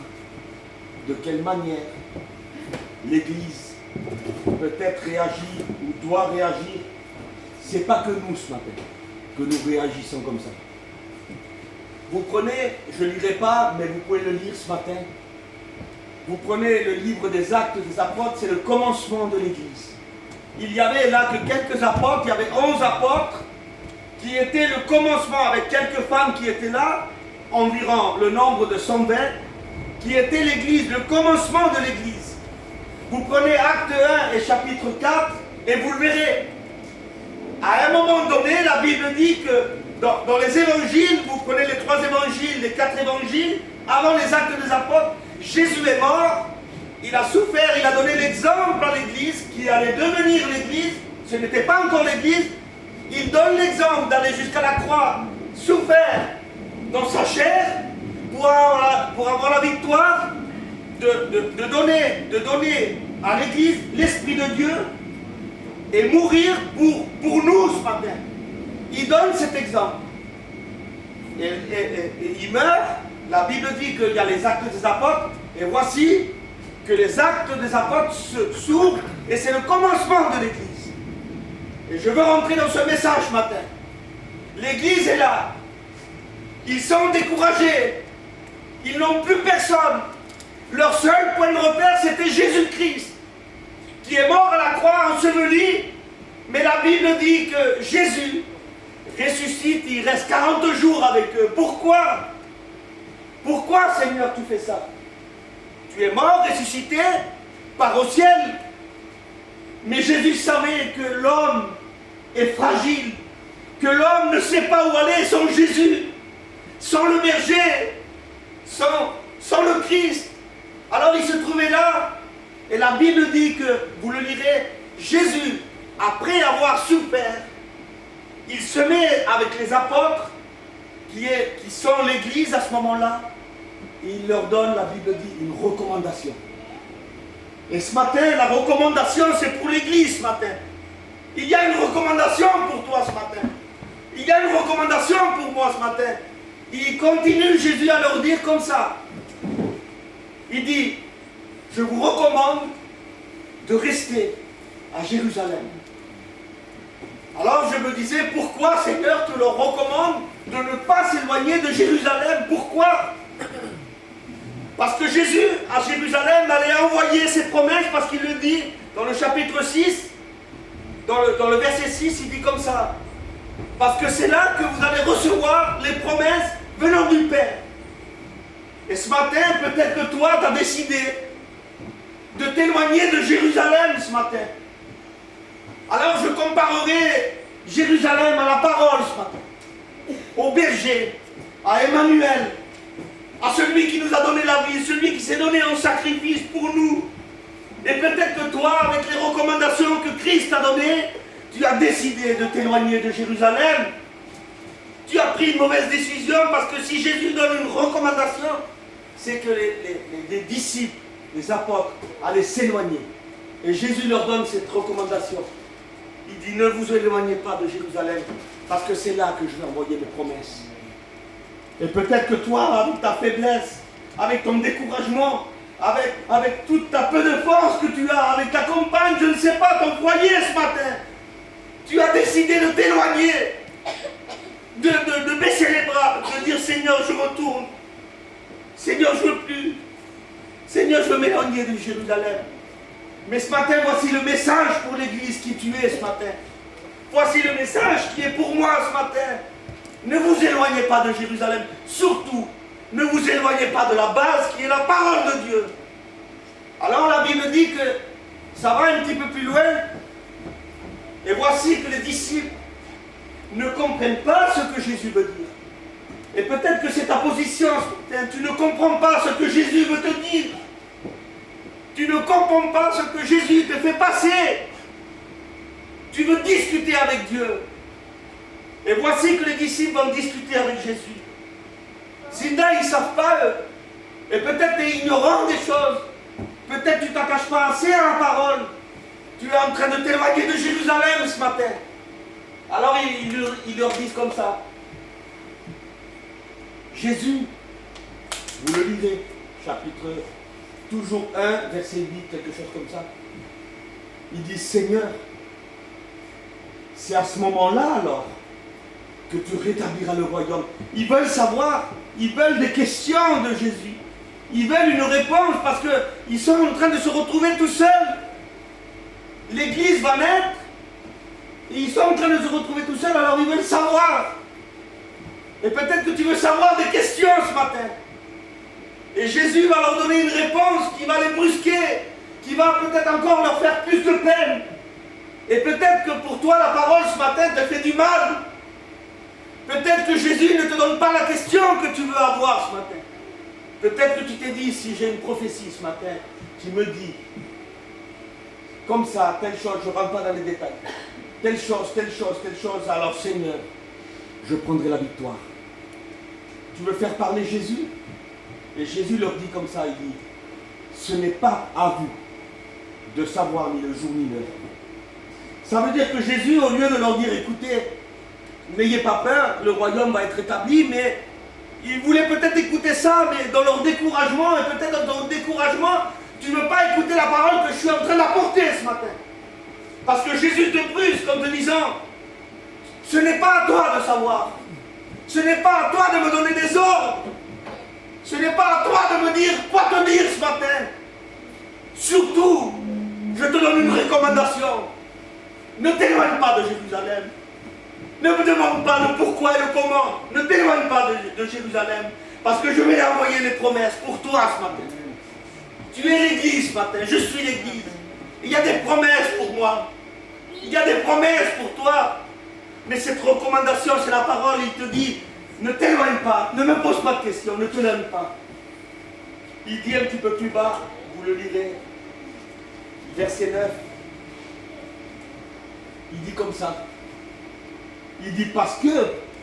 de quelle manière l'Église peut-être réagit ou doit réagir. C'est pas que nous ce matin que nous réagissons comme ça. Vous prenez, je ne lirai pas, mais vous pouvez le lire ce matin. Vous prenez le livre des Actes des Apôtres, c'est le commencement de l'Église. Il y avait là que quelques apôtres, il y avait 11 apôtres qui étaient le commencement avec quelques femmes qui étaient là, environ le nombre de 120, qui était l'Église, le commencement de l'Église.
Vous prenez Acte 1 et chapitre 4 et vous le verrez. À un moment donné, la Bible dit que dans les évangiles, vous prenez les 3 évangiles, les 4 évangiles, avant les Actes des apôtres, Jésus est mort, il a souffert, il a donné l'exemple à l'Église, qui allait devenir l'Église, ce n'était pas encore l'Église, il donne l'exemple d'aller jusqu'à la croix, souffert dans sa chair, pour avoir la victoire, de donner à l'Église l'Esprit de Dieu, et mourir pour nous ce matin. Il donne cet exemple. Et il meurt. La Bible dit qu'il y a les actes des apôtres. Et voici que les actes des apôtres s'ouvrent. Et c'est le commencement de l'Église. Et je veux rentrer dans ce message ce matin. L'Église est là. Ils sont découragés. Ils n'ont plus personne. Leur seul point de repère, c'était Jésus-Christ, qui est mort à la croix, enseveli. Mais la Bible dit que Jésus ressuscite, il reste 40 jours avec eux. Pourquoi? Pourquoi, Seigneur, tu fais ça? Tu es mort, ressuscité, part au ciel. Mais Jésus savait que l'homme est fragile, que l'homme ne sait pas où aller sans Jésus, sans le berger, sans le Christ. Alors il se trouvait là, et la Bible dit que, vous le lirez, Jésus, après avoir souffert, il se met avec les apôtres, qui sont l'Église à ce moment-là, et il leur donne, la Bible dit, une recommandation. Et ce matin, la recommandation, c'est pour l'Église ce matin. Il y a une recommandation pour toi ce matin. Il y a une recommandation pour moi ce matin. Il continue, Jésus, à leur dire comme ça. Il dit, je vous recommande de rester à Jérusalem. Alors je me disais, pourquoi Seigneur tu leur recommandes de ne pas s'éloigner de Jérusalem? Pourquoi? Parce que Jésus, à Jérusalem, allait envoyer ses promesses, parce qu'il le dit dans le chapitre 6, dans le verset 6, il dit comme ça. Parce que c'est là que vous allez recevoir les promesses venant du Père. Et ce matin, peut-être que toi, tu as décidé de t'éloigner de Jérusalem ce matin. Alors je comparerai Jérusalem à la parole ce matin, au berger, à Emmanuel, à celui qui nous a donné la vie, celui qui s'est donné en sacrifice pour nous. Et peut-être que toi, avec les recommandations que Christ t'a données, tu as décidé de t'éloigner de Jérusalem. Tu as pris une mauvaise décision, parce que si Jésus donne une recommandation, c'est que les disciples, les apôtres, allaient s'éloigner. Et Jésus leur donne cette recommandation. Il dit, ne vous éloignez pas de Jérusalem, parce que c'est là que je vais envoyer mes promesses. Et peut-être que toi, avec ta faiblesse, avec ton découragement, avec toute ta peu de force que tu as, avec ta compagne, je ne sais pas, ton foyer ce matin, tu as décidé de t'éloigner, de baisser les bras, de dire, Seigneur, je retourne. Seigneur, je ne veux plus. Seigneur, je veux m'éloigner de Jérusalem. Mais ce matin, voici le message pour l'Église qui tu es ce matin. Voici le message qui est pour moi ce matin. Ne vous éloignez pas de Jérusalem. Surtout, ne vous éloignez pas de la base qui est la parole de Dieu. Alors la Bible dit que ça va un petit peu plus loin. Et voici que les disciples ne comprennent pas ce que Jésus veut dire. Et peut-être que c'est ta position, tu ne comprends pas ce que Jésus veut te dire. Tu ne comprends pas ce que Jésus te fait passer. Tu veux discuter avec Dieu. Et voici que les disciples vont discuter avec Jésus. Sinon, ils ne savent pas, eux. Et peut-être tu es ignorant des choses. Peut-être tu ne t'attaches pas assez à la parole. Tu es en train de t'éloigner de Jérusalem ce matin. Alors ils leur disent comme ça. Jésus, vous le lisez, chapitre toujours 1, verset 8, quelque chose comme ça. Il dit, Seigneur, c'est à ce moment-là alors que tu rétabliras le royaume. Ils veulent savoir, ils veulent des questions de Jésus. Ils veulent une réponse parce qu'ils sont en train de se retrouver tout seuls. L'Église va naître et ils sont en train de se retrouver tout seuls, alors ils veulent savoir. Et peut-être que tu veux savoir des questions ce matin. Et Jésus va leur donner une réponse qui va les brusquer, qui va peut-être encore leur faire plus de peine. Et peut-être que pour toi, la parole ce matin te fait du mal. Peut-être que Jésus ne te donne pas la question que tu veux avoir ce matin. Peut-être que tu t'es dit, si j'ai une prophétie ce matin qui me dit, comme ça, telle chose, je ne rentre pas dans les détails, telle chose, telle chose, telle chose, alors Seigneur, je prendrai la victoire. Tu veux faire parler Jésus? Et Jésus leur dit comme ça, il dit, ce n'est pas à vous de savoir ni le jour ni l'heure. Ça veut dire que Jésus, au lieu de leur dire, écoutez, n'ayez pas peur, le royaume va être établi, mais ils voulaient peut-être écouter ça, mais dans leur découragement, et peut-être dans ton découragement, tu ne veux pas écouter la parole que je suis en train d'apporter ce matin. Parce que Jésus te brusque en te disant, ce n'est pas à toi de savoir. Ce n'est pas à toi de me donner des ordres. Ce n'est pas à toi de me dire quoi te dire ce matin. Surtout, je te donne une recommandation. Ne t'éloigne pas de Jérusalem. Ne me demande pas le pourquoi et le comment. Ne t'éloigne pas de Jérusalem. Parce que je vais envoyer les promesses pour toi ce matin. Tu es l'église ce matin. Je suis l'église. Il y a des promesses pour moi. Il y a des promesses pour toi. Mais cette recommandation, c'est la parole. Il te dit, ne t'éloigne pas. Ne me pose pas de questions. Ne te lève pas. Il dit un petit peu plus bas, vous le lirez. Verset 9. Il dit comme ça. Il dit parce que,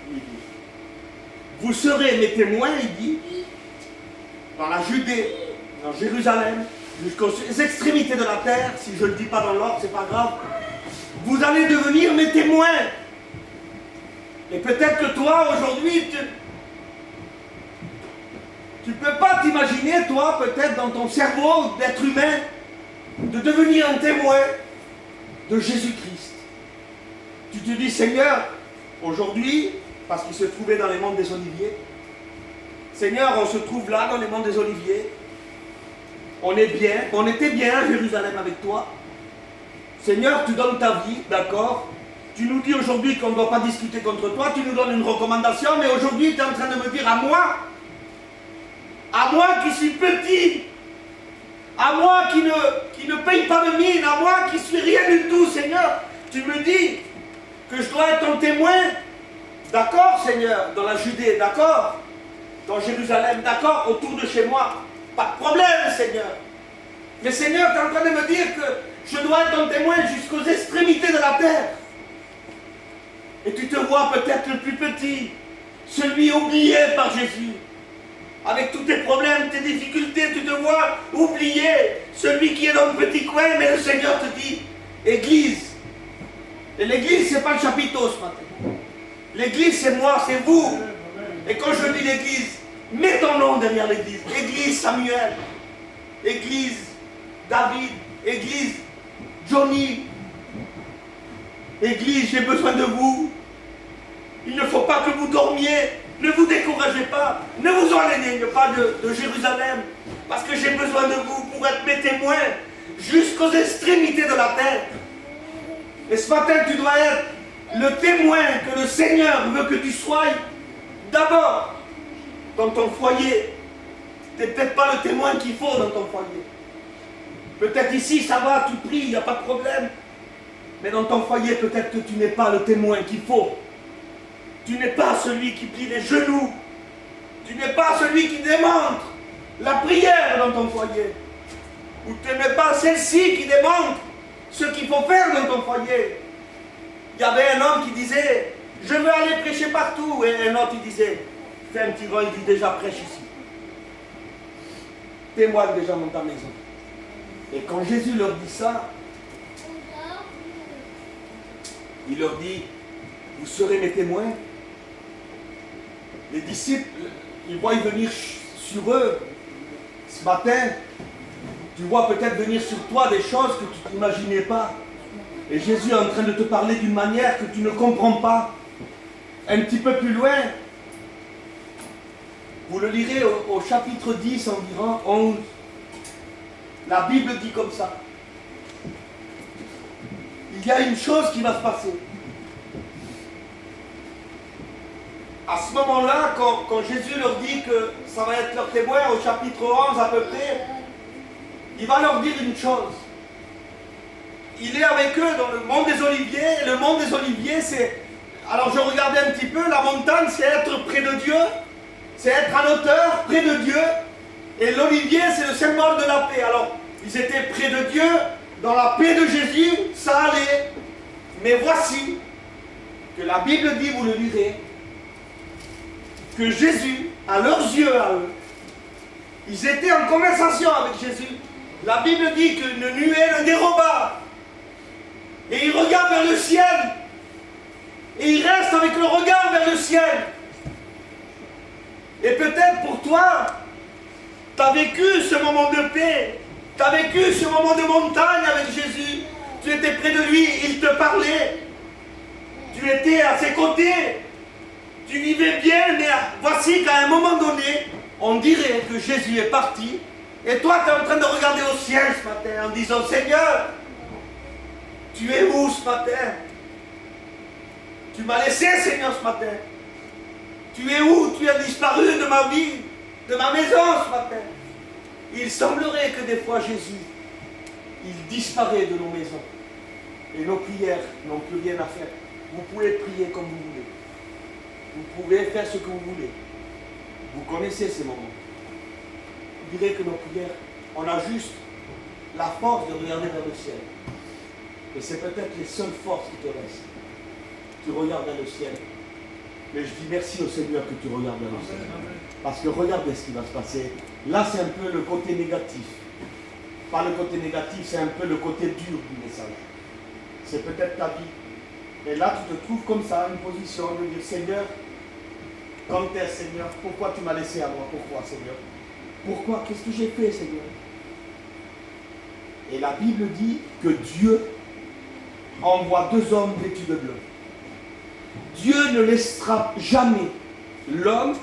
il dit, vous serez mes témoins, il dit, dans la Judée, dans Jérusalem, jusqu'aux extrémités de la terre, si je ne le dis pas dans l'ordre, c'est pas grave, vous allez devenir mes témoins. Et peut-être que toi, aujourd'hui, tu ne peux pas t'imaginer, toi, peut-être dans ton cerveau d'être humain, de devenir un témoin de Jésus-Christ. Tu te dis, Seigneur, aujourd'hui, parce qu'il se trouvait dans les monts des Oliviers, Seigneur, on se trouve là, dans les monts des Oliviers, on est bien, on était bien à Jérusalem avec toi. Seigneur, tu donnes ta vie, d'accord? Tu nous dis aujourd'hui qu'on ne doit pas discuter contre toi, tu nous donnes une recommandation, mais aujourd'hui, tu es en train de me dire à moi qui suis petit, à moi qui ne paye pas de mine, à moi qui suis rien du tout, Seigneur, tu me dis que je dois être ton témoin, d'accord, Seigneur, dans la Judée, d'accord, dans Jérusalem, d'accord, autour de chez moi, pas de problème, Seigneur. Mais Seigneur, tu es en train de me dire que je dois être ton témoin jusqu'aux extrémités de la terre. Et tu te vois peut-être le plus petit, celui oublié par Jésus. Avec tous tes problèmes, tes difficultés, tu te vois oublié, celui qui est dans le petit coin, mais le Seigneur te dit, Église. Et l'église, ce n'est pas le chapiteau ce matin. L'église, c'est moi, c'est vous. Et quand je dis l'église, mets ton nom derrière l'église. Église Samuel, église David, église Johnny, église, j'ai besoin de vous. Il ne faut pas que vous dormiez. Ne vous découragez pas. Ne vous éloignez pas de Jérusalem. Parce que j'ai besoin de vous pour être mes témoins jusqu'aux extrémités de la terre. Et ce matin, tu dois être le témoin que le Seigneur veut que tu sois. D'abord, dans ton foyer. Tu n'es peut-être pas le témoin qu'il faut dans ton foyer. Peut-être ici, ça va, tu pries, il n'y a pas de problème. Mais dans ton foyer, peut-être que tu n'es pas le témoin qu'il faut. Tu n'es pas celui qui plie les genoux. Tu n'es pas celui qui démontre la prière dans ton foyer. Ou tu n'es pas celle-ci qui démontre ce qu'il faut faire dans ton foyer. Il y avait un homme qui disait, je veux aller prêcher partout. Et un autre, il disait, fais un petit rang, il dit déjà prêche ici. Témoigne déjà dans ta maison. Et quand Jésus leur dit ça, il leur dit, vous serez mes témoins. Les disciples, ils voient venir sur eux ce matin. Tu vois peut-être venir sur toi des choses que tu n'imaginais pas. Et Jésus est en train de te parler d'une manière que tu ne comprends pas. Un petit peu plus loin, vous le lirez au chapitre 10 environ, 11. La Bible dit comme ça. Il y a une chose qui va se passer. À ce moment-là, quand Jésus leur dit que ça va être leur témoin, au chapitre 11 à peu près, il va leur dire une chose. Il est avec eux dans le mont des Oliviers. Et le mont des Oliviers, c'est... Alors je regardais un petit peu, la montagne, c'est être près de Dieu. C'est être à hauteur, près de Dieu. Et l'olivier, c'est le symbole de la paix. Alors, ils étaient près de Dieu, dans la paix de Jésus, ça allait. Mais voici que la Bible dit, vous le lirez, que Jésus, à leurs yeux, à eux, ils étaient en conversation avec Jésus. La Bible dit qu'une nuée le déroba. Et il regarde vers le ciel. Et il reste avec le regard vers le ciel. Et peut-être pour toi, tu as vécu ce moment de paix. Tu as vécu ce moment de montagne avec Jésus. Tu étais près de lui, il te parlait. Tu étais à ses côtés. Tu vivais bien, mais voici qu'à un moment donné, on dirait que Jésus est parti. Et toi, tu es en train de regarder au ciel ce matin en disant, Seigneur, tu es où ce matin? Tu m'as laissé, Seigneur, ce matin. Tu es où? Tu as disparu de ma vie, de ma maison ce matin. Il semblerait que des fois, Jésus, il disparaît de nos maisons. Et nos prières n'ont plus rien à faire. Vous pouvez prier comme vous voulez. Vous pouvez faire ce que vous voulez. Vous connaissez ces moments. Vous direz que nos prières, on a juste la force de regarder vers le ciel. Et c'est peut-être les seules forces qui te restent. Tu regardes vers le ciel. Mais je dis merci au Seigneur que tu regardes vers le ciel. Parce que regardez ce qui va se passer. Là, c'est un peu le côté négatif. Pas le côté négatif, c'est un peu le côté dur du message. C'est peut-être ta vie. Et là, tu te trouves comme ça, une position de dire, Seigneur, comme t'es Seigneur, pourquoi tu m'as laissé à moi? Pourquoi, Seigneur? Pourquoi? Qu'est-ce que j'ai fait, Seigneur? Et la Bible dit que Dieu envoie 2 hommes vêtus de bleu. Dieu ne laissera jamais l'homme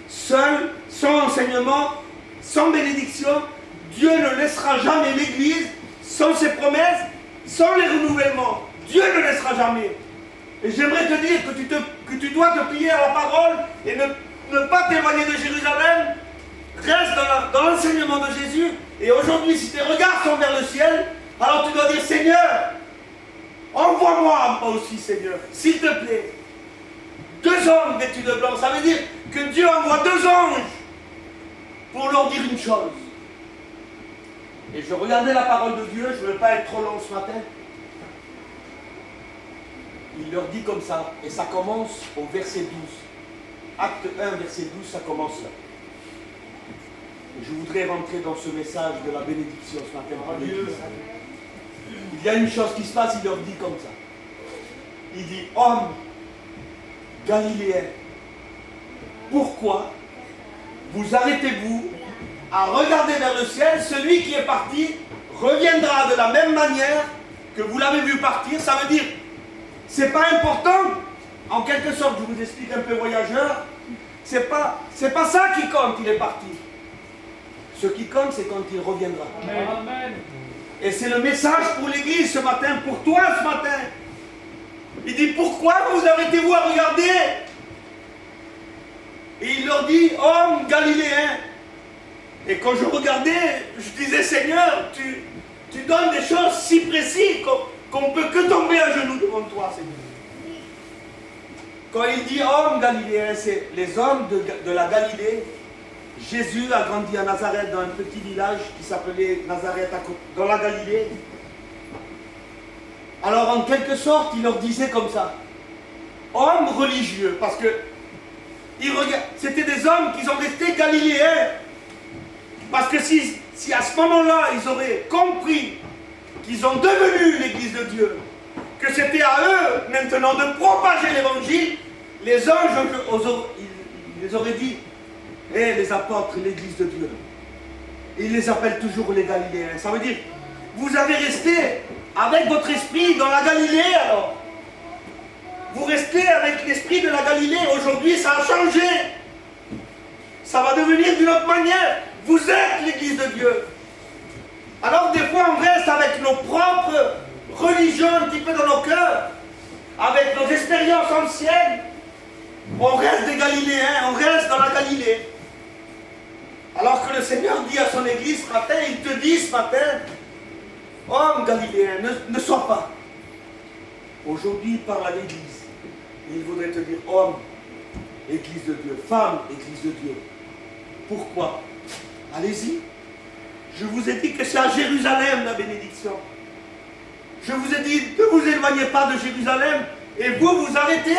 seul, sans enseignement, sans bénédiction. Dieu ne laissera jamais l'Église sans ses promesses, sans les renouvellements. Dieu ne laissera jamais. Et j'aimerais te dire que tu dois te plier à la parole et ne pas t'éloigner de Jérusalem. Reste dans l'enseignement de Jésus. Et aujourd'hui, si tes regards sont vers le ciel, alors tu dois dire, Seigneur, envoie-moi moi aussi, Seigneur, s'il te plaît. 2 hommes vêtus de blanc, ça veut dire que Dieu envoie 2 anges pour leur dire une chose. Et je regardais la parole de Dieu, je ne veux pas être trop long ce matin. Il leur dit comme ça, et ça commence au verset 12. Acte 1, verset 12, ça commence là. Et je voudrais rentrer dans ce message de la bénédiction ce matin. Il y a une chose qui se passe, il leur dit comme ça. Il dit, homme galiléen, pourquoi vous arrêtez-vous à regarder vers le ciel? Celui qui est parti reviendra de la même manière que vous l'avez vu partir. Ça veut dire, c'est pas important, en quelque sorte, je vous explique un peu voyageur, c'est pas ça qui compte, il est parti. Ce qui compte, c'est quand il reviendra.
Amen.
Et c'est le message pour l'Église ce matin, pour toi ce matin. Il dit, pourquoi vous arrêtez-vous à regarder? Et il leur dit, homme galiléen. Et quand je regardais, je disais, Seigneur, tu donnes des choses si précises qu'on ne peut que tomber à genoux devant toi, Seigneur. Quand il dit homme galiléen, c'est les hommes de la Galilée. Jésus a grandi à Nazareth, dans un petit village qui s'appelait Nazareth, dans la Galilée. Alors, en quelque sorte, il leur disait comme ça, hommes religieux, parce que c'était des hommes qui sont restés galiléens. Parce que si à ce moment-là, ils auraient compris qu'ils ont devenu l'Église de Dieu, que c'était à eux maintenant de propager l'Évangile, les anges, ils les auraient dit, et les apôtres, l'Église de Dieu. Et ils les appellent toujours les Galiléens. Ça veut dire, vous avez resté avec votre esprit dans la Galilée alors. Vous restez avec l'esprit de la Galilée. Aujourd'hui, ça a changé. Ça va devenir d'une autre manière. Vous êtes l'Église de Dieu. Alors des fois, on reste avec nos propres religions un petit peu dans nos cœurs, avec nos expériences anciennes. On reste des Galiléens, on reste dans la Galilée. Alors que le Seigneur dit à son église ce matin, il te dit ce matin, homme galiléen, ne sois pas. Aujourd'hui, il parle à l'église. Il voudrait te dire, homme, église de Dieu, femme, église de Dieu. Pourquoi? Allez-y. Je vous ai dit que c'est à Jérusalem la bénédiction. Je vous ai dit, ne vous éloignez pas de Jérusalem et vous vous arrêtez.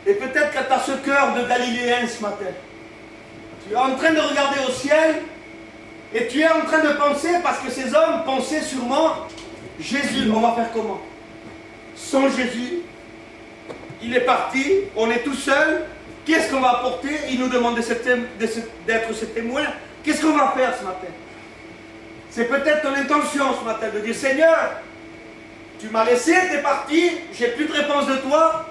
Et peut-être que tu as ce cœur de Galiléen ce matin. Tu es en train de regarder au ciel et tu es en train de penser, parce que ces hommes pensaient sûrement, Jésus, on va faire comment? Sans Jésus, il est parti, on est tout seul, qu'est-ce qu'on va apporter? Il nous demande d'être ses témoins. Qu'est-ce qu'on va faire ce matin? C'est peut-être ton intention ce matin de dire, Seigneur, tu m'as laissé, tu es parti, j'ai plus de réponse de toi.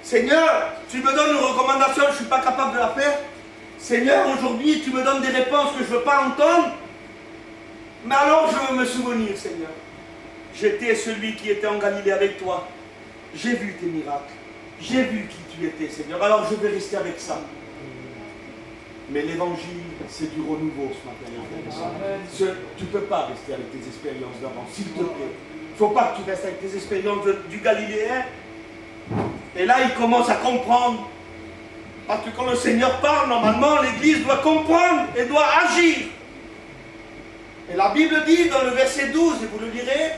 Seigneur, tu me donnes une recommandation, je ne suis pas capable de la faire. Seigneur, aujourd'hui, tu me donnes des réponses que je ne veux pas entendre. Mais alors, je veux me souvenir, Seigneur. J'étais celui qui était en Galilée avec toi. J'ai vu tes miracles. J'ai vu qui tu étais, Seigneur. Alors, je vais rester avec ça. Mais l'évangile, c'est du renouveau ce matin. Tu ne peux pas rester avec tes expériences d'avant, s'il te plaît. Il ne faut pas que tu restes avec tes expériences du Galiléen. Et là, il commence à comprendre. Parce que quand le Seigneur parle, normalement, l'Église doit comprendre et doit agir. Et la Bible dit dans le verset 12, et vous le lirez,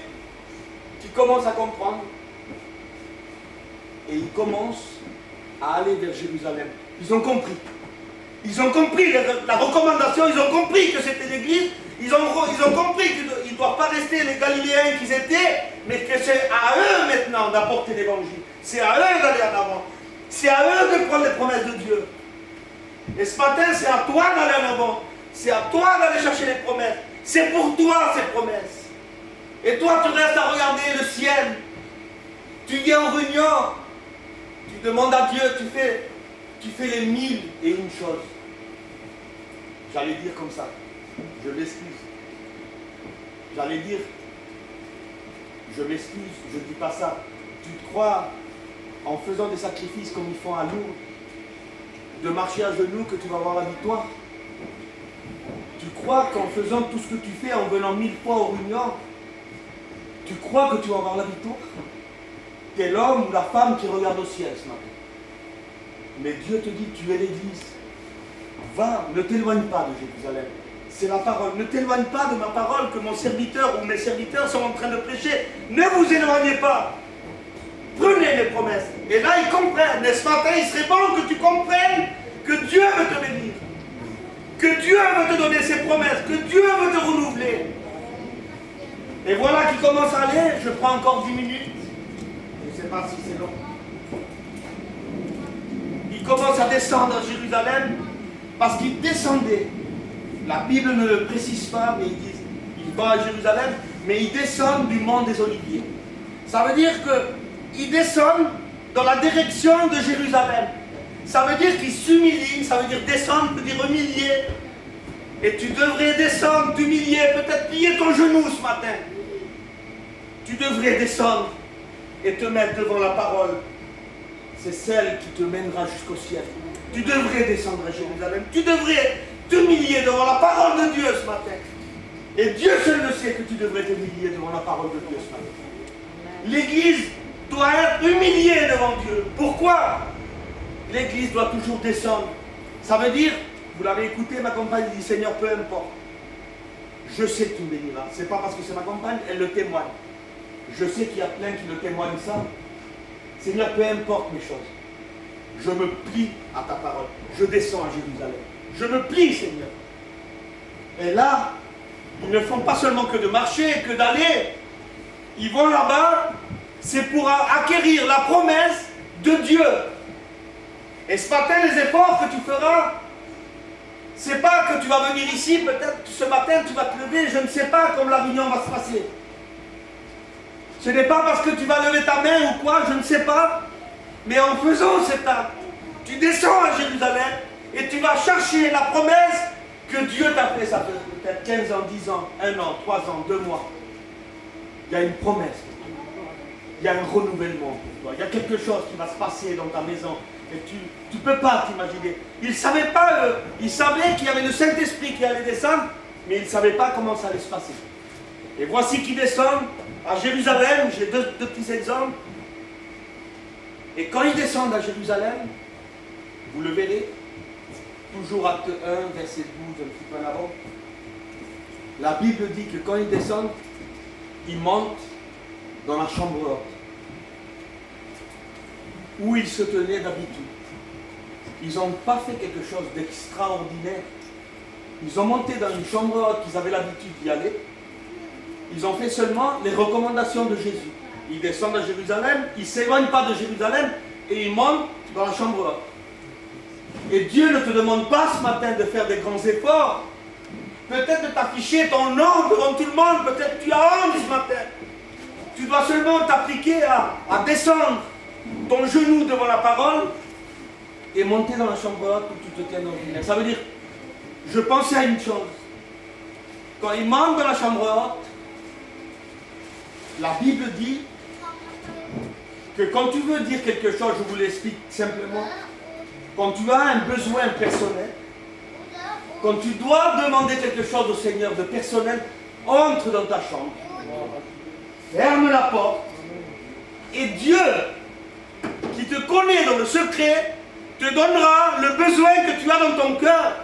qu'il commence à comprendre. Et il commence à aller vers Jérusalem. Ils ont compris. Ils ont compris la recommandation, ils ont compris que c'était l'Église, ils ont compris qu'ils ne doivent pas rester les Galiléens qu'ils étaient, mais que c'est à eux maintenant d'apporter l'Évangile. C'est à eux d'aller en avant. C'est à eux de prendre les promesses de Dieu. Et ce matin, c'est à toi d'aller en avant. C'est à toi d'aller chercher les promesses. C'est pour toi ces promesses. Et toi, tu restes à regarder le ciel. Tu viens en réunion. Tu demandes à Dieu, tu fais les 1000 et une chose. J'allais dire comme ça. Je m'excuse. J'allais dire, je m'excuse, je ne dis pas ça. Tu te crois, en faisant des sacrifices comme ils font à Lourdes, de marcher à genoux que tu vas avoir la victoire? Tu crois qu'en faisant tout ce que tu fais, en venant 1000 fois aux réunions, tu crois que tu vas avoir la victoire? Tu es l'homme ou la femme qui regarde au ciel ce matin. Mais Dieu te dit, tu es l'Église. Va, ne t'éloigne pas de Jérusalem. C'est la parole. Ne t'éloigne pas de ma parole que mon serviteur ou mes serviteurs sont en train de prêcher. Ne vous éloignez pas. Prenez les promesses. Et là, ils comprennent. Et ce matin, il serait bon que tu comprennes que Dieu veut te bénir. Que Dieu veut te donner ses promesses. Que Dieu veut te renouveler. Et voilà qu'il commence à aller. Je prends encore 10 minutes. Je ne sais pas si c'est long. Il commence à descendre à Jérusalem parce qu'il descendait. La Bible ne le précise pas, mais ils disent il va à Jérusalem, mais il descend du mont des Oliviers. Ça veut dire qu'il descend dans la direction de Jérusalem. Ça veut dire qu'il s'humilie, ça veut dire descendre, veut dire humilier. Et tu devrais descendre, t'humilier, peut-être plier ton genou ce matin. Tu devrais descendre et te mettre devant la parole. C'est celle qui te mènera jusqu'au ciel. Tu devrais descendre à Jérusalem. Tu devrais t'humilier devant la parole de Dieu ce matin. Et Dieu seul le sait que tu devrais t'humilier devant la parole de Dieu ce matin. L'Église doit être humiliée devant Dieu. Pourquoi? L'Église doit toujours descendre. Ça veut dire, vous l'avez écouté, ma compagne dit, Seigneur, peu importe. Je sais que tu me béniras. C'est pas parce que c'est ma compagne, elle le témoigne. Je sais qu'il y a plein qui le témoignent ça. Seigneur, peu importe mes choses. Je me plie à ta parole. Je descends à Jérusalem. Je me plie, Seigneur. Et là, ils ne font pas seulement que de marcher, que d'aller. Ils vont là-bas, c'est pour acquérir la promesse de Dieu. Et ce matin, les efforts que tu feras, c'est pas que tu vas venir ici, peut-être ce matin tu vas te lever, je ne sais pas comment la réunion va se passer. Ce n'est pas parce que tu vas lever ta main ou quoi, je ne sais pas. Mais en faisant cet acte, tu descends à Jérusalem et tu vas chercher la promesse que Dieu t'a fait. Ça fait peut-être 15 ans, 10 ans, 1 an, 3 ans, 2 mois. Il y a une promesse. il y a un renouvellement pour toi. Il y a quelque chose qui va se passer dans ta maison. Et tu ne peux pas t'imaginer. Ils ne savaient pas, eux. Ils savaient qu'il y avait le Saint-Esprit qui allait descendre, mais ils ne savaient pas comment ça allait se passer. Et voici qu'ils descendent à Jérusalem. J'ai deux petits exemples. Et quand ils descendent à Jérusalem, vous le verrez, toujours acte 1, verset 12, un petit peu en avant. La Bible dit que quand ils descendent, ils montent dans la chambre haute, où ils se tenaient d'habitude. Ils n'ont pas fait quelque chose d'extraordinaire. Ils ont monté dans une chambre haute qu'ils avaient l'habitude d'y aller. Ils ont fait seulement les recommandations de Jésus. Ils descendent à Jérusalem, ils ne s'éloignent pas de Jérusalem et ils montent dans la chambre haute. Et Dieu ne te demande pas ce matin de faire des grands efforts. Peut-être de t'afficher ton nom devant tout le monde. Peut-être que tu as honte ce matin. Tu dois seulement t'appliquer à descendre ton genou devant la parole et monter dans la chambre haute où tu te tiens ordinaire. Ça veut dire, je pensais à une chose. Quand il monte dans la chambre haute, la Bible dit que quand tu veux dire quelque chose, je vous l'explique simplement, quand tu as un besoin personnel, quand tu dois demander quelque chose au Seigneur de personnel, entre dans ta chambre, ferme la porte, et Dieu, qui te connaît dans le secret, te donnera le besoin que tu as dans ton cœur.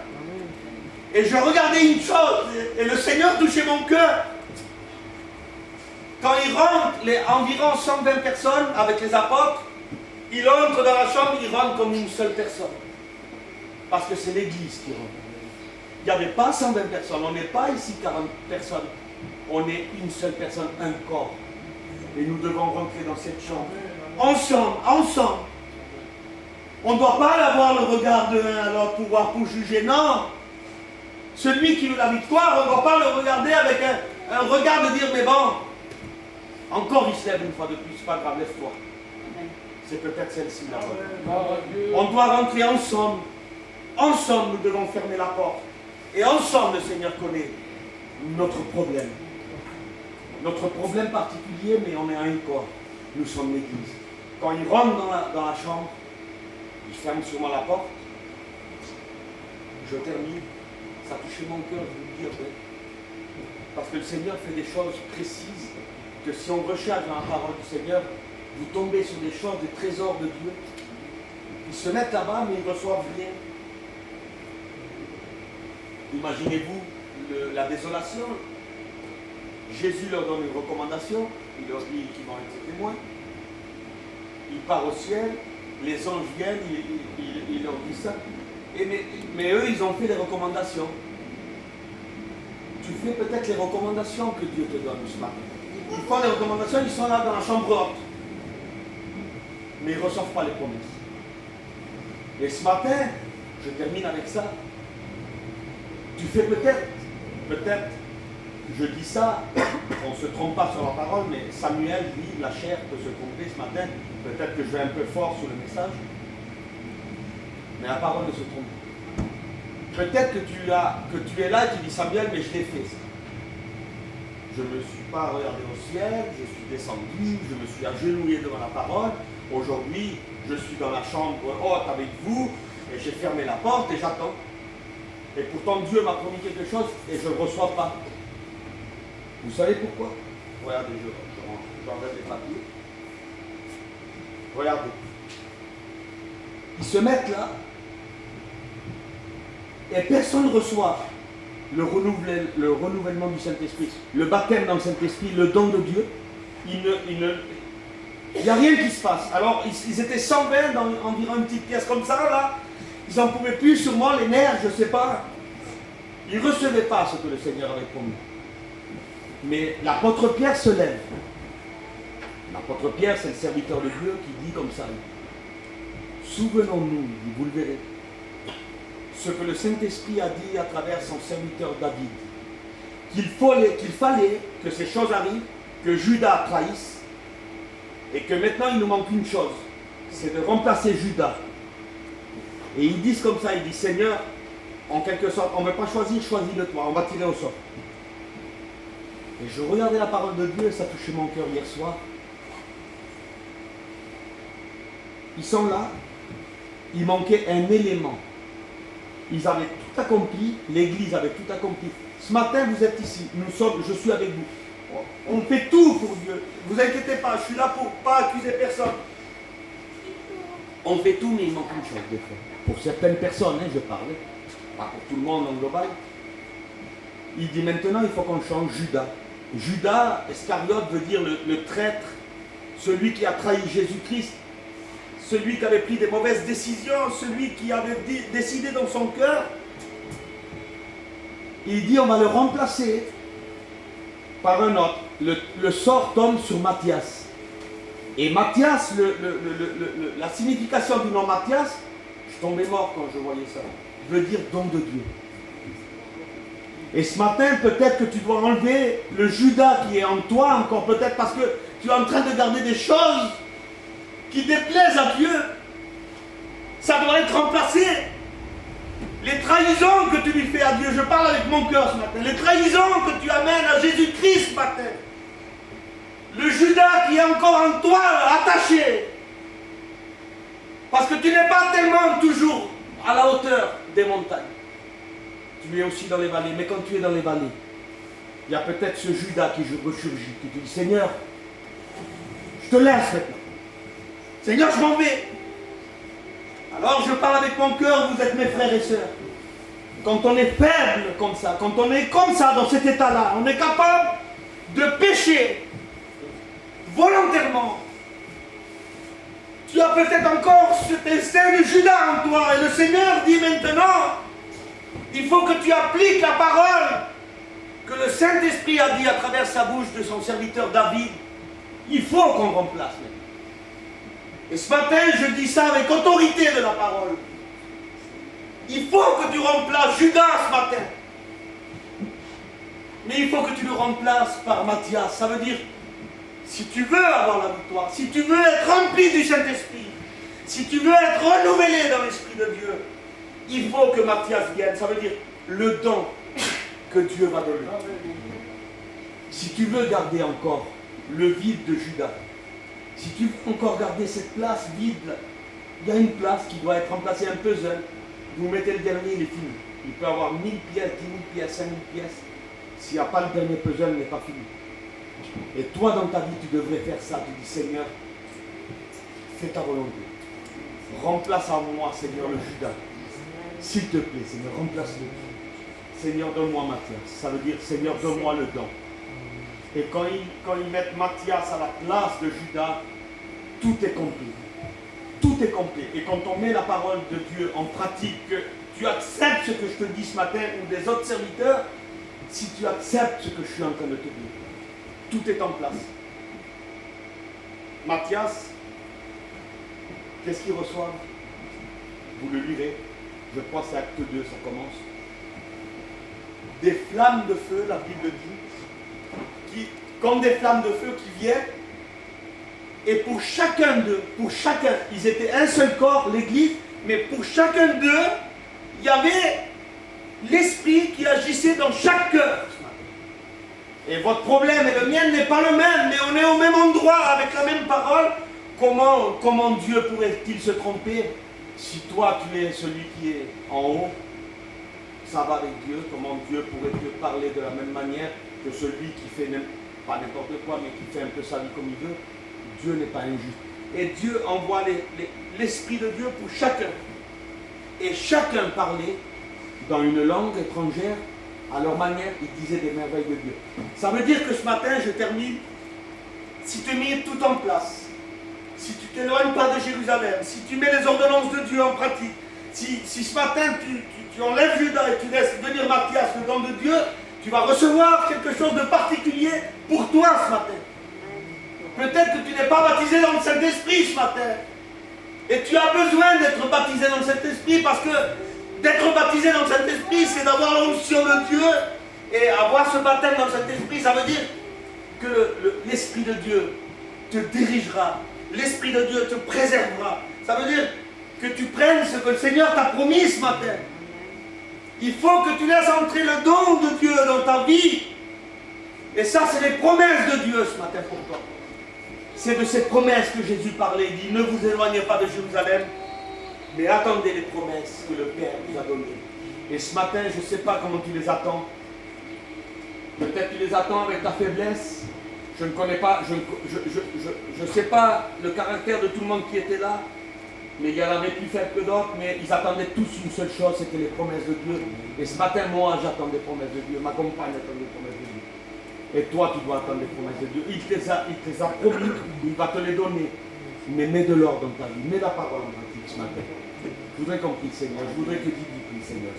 Et je regardais une chose, et le Seigneur touchait mon cœur. Quand il rentre, environ 120 personnes avec les apôtres, il entre dans la chambre, il rentre comme une seule personne. Parce que c'est l'Église qui rentre. Il n'y avait pas 120 personnes, on n'est pas ici 40 personnes. On est une seule personne, un corps. Et nous devons rentrer dans cette chambre. Ensemble. On ne doit pas avoir le regard de l'un à l'autre pour juger, non. Celui qui veut la victoire, on ne doit pas le regarder avec un regard de dire, mais bon, encore il se lève une fois de plus, c'est pas grave, lève-toi. C'est peut-être celle-ci là. On doit rentrer ensemble. Ensemble, nous devons fermer la porte. Et ensemble, le Seigneur connaît notre problème. Notre problème particulier, mais on est un corps. Nous sommes l'Église. Quand il rentre dans la chambre, il ferme sûrement la porte. Je termine. Ça a touché mon cœur, je vous le dis après. Parce que le Seigneur fait des choses précises, que si on recherche dans la parole du Seigneur, vous tombez sur des choses, des trésors de Dieu. Ils se mettent là-bas, mais ils ne reçoivent rien. Imaginez-vous la désolation. Jésus leur donne une recommandation, il leur dit qu'ils vont être témoins. Il part au ciel, les anges viennent, il leur dit ça. Mais eux, ils ont fait les recommandations. Tu fais peut-être les recommandations que Dieu te donne ce matin. Ils font les recommandations, ils sont là dans la chambre haute. Mais ils ne reçoivent pas les promesses. Et ce matin, je termine avec ça. Tu fais peut-être, je dis ça, on ne se trompe pas sur la parole, mais Samuel dit, la chair peut se tromper ce matin. Peut-être que je vais un peu fort sur le message. Mais la parole ne se trompe pas. Peut-être que tu es là et tu dis, Samuel, mais je l'ai fait ça. Je ne me suis pas regardé au ciel, je suis descendu, je me suis agenouillé devant la parole. Aujourd'hui, je suis dans la chambre haute avec vous, et j'ai fermé la porte et j'attends. Et pourtant Dieu m'a promis quelque chose et je ne le reçois pas. Vous savez pourquoi? Regardez, j'enlève les papiers. Regardez. Ils se mettent là et personne ne reçoit le renouvellement du Saint-Esprit, le baptême dans le Saint-Esprit, le don de Dieu. Il n'y a rien qui se passe. Alors, ils étaient 120 dans environ une petite pièce comme ça, là. Ils n'en pouvaient plus, sûrement les nerfs, je ne sais pas. Ils ne recevaient pas ce que le Seigneur avait promis. Mais l'apôtre Pierre se lève. L'apôtre Pierre, c'est le serviteur de Dieu qui dit comme ça. Souvenons-nous, vous le verrez, ce que le Saint-Esprit a dit à travers son serviteur David. Qu'il fallait que ces choses arrivent, que Judas trahisse, et que maintenant il nous manque une chose, c'est de remplacer Judas. Et ils disent comme ça, ils disent, Seigneur, en quelque sorte, on ne veut pas choisir, choisis-le toi, on va tirer au sort. Et je regardais la parole de Dieu et ça touchait mon cœur hier soir.
Ils sont là, il manquait un élément. Ils avaient tout accompli, l'Église avait tout accompli. Ce matin, vous êtes ici, je suis avec vous. On fait tout pour Dieu. Ne vous inquiétez pas, je suis là pour ne pas accuser personne. On fait tout, mais il manque une chose des fois. Pour certaines personnes, je parle, pas pour tout le monde en global. Il dit maintenant, il faut qu'on change Judas. Judas Iscariote veut dire le traître, celui qui a trahi Jésus-Christ, celui qui avait pris des mauvaises décisions, celui qui avait décidé dans son cœur. Il dit on va le remplacer par un autre. Le sort tombe sur Matthias. Et Matthias, la signification du nom Matthias, je tombais mort quand je voyais ça, veut dire don de Dieu. Et ce matin, peut-être que tu dois enlever le Judas qui est en toi, encore peut-être parce que tu es en train de garder des choses qui déplaisent à Dieu. Ça doit être remplacé. Les trahisons que tu lui fais à Dieu, je parle avec mon cœur ce matin, les trahisons que tu amènes à Jésus-Christ ce matin, le Judas qui est encore en toi attaché, parce que tu n'es pas tellement toujours à la hauteur des montagnes. Tu es aussi dans les vallées, mais quand tu es dans les vallées, il y a peut-être ce Judas qui ressurgit, qui te dit Seigneur, je te laisse maintenant. Seigneur, je m'en vais. Alors je parle avec mon cœur, vous êtes mes frères et sœurs. Quand on est faible comme ça, quand on est comme ça dans cet état-là, on est capable de pécher volontairement. Tu as peut-être encore cet instinct de Judas en toi et le Seigneur dit maintenant, il faut que tu appliques la parole que le Saint-Esprit a dit à travers sa bouche de son serviteur David. Il faut qu'on remplace maintenant. Et ce matin, je dis ça avec autorité de la parole. Il faut que tu remplaces Judas ce matin. Mais il faut que tu le remplaces par Matthias. Ça veut dire, si tu veux avoir la victoire, si tu veux être rempli du Saint-Esprit, si tu veux être renouvelé dans l'Esprit de Dieu, il faut que Matthias vienne. Ça veut dire le don que Dieu va donner. Si tu veux garder encore le vide de Judas, si tu veux encore garder cette place vide, il y a une place qui doit être remplacée, un puzzle. Vous mettez le dernier, il est fini. Il peut avoir 1000 pièces, 10 000 pièces, 5000 pièces. S'il n'y a pas le dernier puzzle, il n'est pas fini. Et toi, dans ta vie, tu devrais faire ça. Tu dis, Seigneur, fais ta volonté. Remplace en moi, Seigneur, le Judas. S'il te plaît, Seigneur, remplace-le. Seigneur, donne-moi Matthias. Ça veut dire, Seigneur, donne-moi le don. Et quand ils mettent Matthias à la place de Judas, tout est complet. Tout est complet. Et quand on met la parole de Dieu en pratique, que tu acceptes ce que je te dis ce matin ou des autres serviteurs, si tu acceptes ce que je suis en train de te dire, tout est en place. Matthias, qu'est-ce qu'il reçoit? Vous le lirez. Je crois que c'est acte 2, ça commence. Des flammes de feu, la Bible dit, comme des flammes de feu qui viennent. Et pour chacun d'eux, ils étaient un seul corps, l'Église, mais pour chacun d'eux, il y avait l'Esprit qui agissait dans chaque cœur. Et votre problème et le mien n'est pas le même, mais on est au même endroit avec la même parole. Comment Dieu pourrait-il se tromper si toi tu es celui qui est en haut? Ça va avec Dieu. Comment Dieu pourrait te parler de la même manière que celui qui fait pas n'importe quoi, mais qui fait un peu sa vie comme il veut? Dieu n'est pas injuste. Et Dieu envoie l'Esprit de Dieu pour chacun. Et chacun parlait dans une langue étrangère, à leur manière, ils disaient des merveilles de Dieu. Ça veut dire que ce matin, je termine, si tu mets tout en place, si tu ne t'éloignes pas de Jérusalem, si tu mets les ordonnances de Dieu en pratique, si ce matin tu enlèves Judas et tu laisses venir Matthias, le don de Dieu, tu vas recevoir quelque chose de particulier pour toi ce matin. Peut-être que tu n'es pas baptisé dans le Saint-Esprit ce matin. Et tu as besoin d'être baptisé dans le Saint-Esprit parce que d'être baptisé dans le Saint-Esprit, c'est d'avoir l'onction de Dieu. Et avoir ce baptême dans le Saint-Esprit, ça veut dire que l'Esprit de Dieu te dirigera. L'Esprit de Dieu te préservera. Ça veut dire que tu prennes ce que le Seigneur t'a promis ce matin. Il faut que tu laisses entrer le don de Dieu dans ta vie. Et ça, c'est les promesses de Dieu ce matin pour toi.
C'est de cette promesse que Jésus parlait. Il dit, ne vous éloignez pas de Jérusalem, mais attendez les promesses que le Père vous a données. Et ce matin, je ne sais pas comment tu les attends. Peut-être tu les attends avec ta faiblesse. Je ne connais pas, je ne sais pas le caractère de tout le monde qui était là. Mais il y en avait plus faibles que d'autres, mais ils attendaient tous une seule chose, c'était les promesses de Dieu. Et ce matin, moi, j'attends des promesses de Dieu. Ma compagne attend des promesses de Dieu. Et toi, tu dois attendre des promesses de Dieu. Il te les a promis, il va te les donner. Mais mets de l'ordre dans ta vie, mets la parole dans ta vie ce matin. Je voudrais qu'on prie, Seigneur. Je voudrais que tu pries, Seigneur.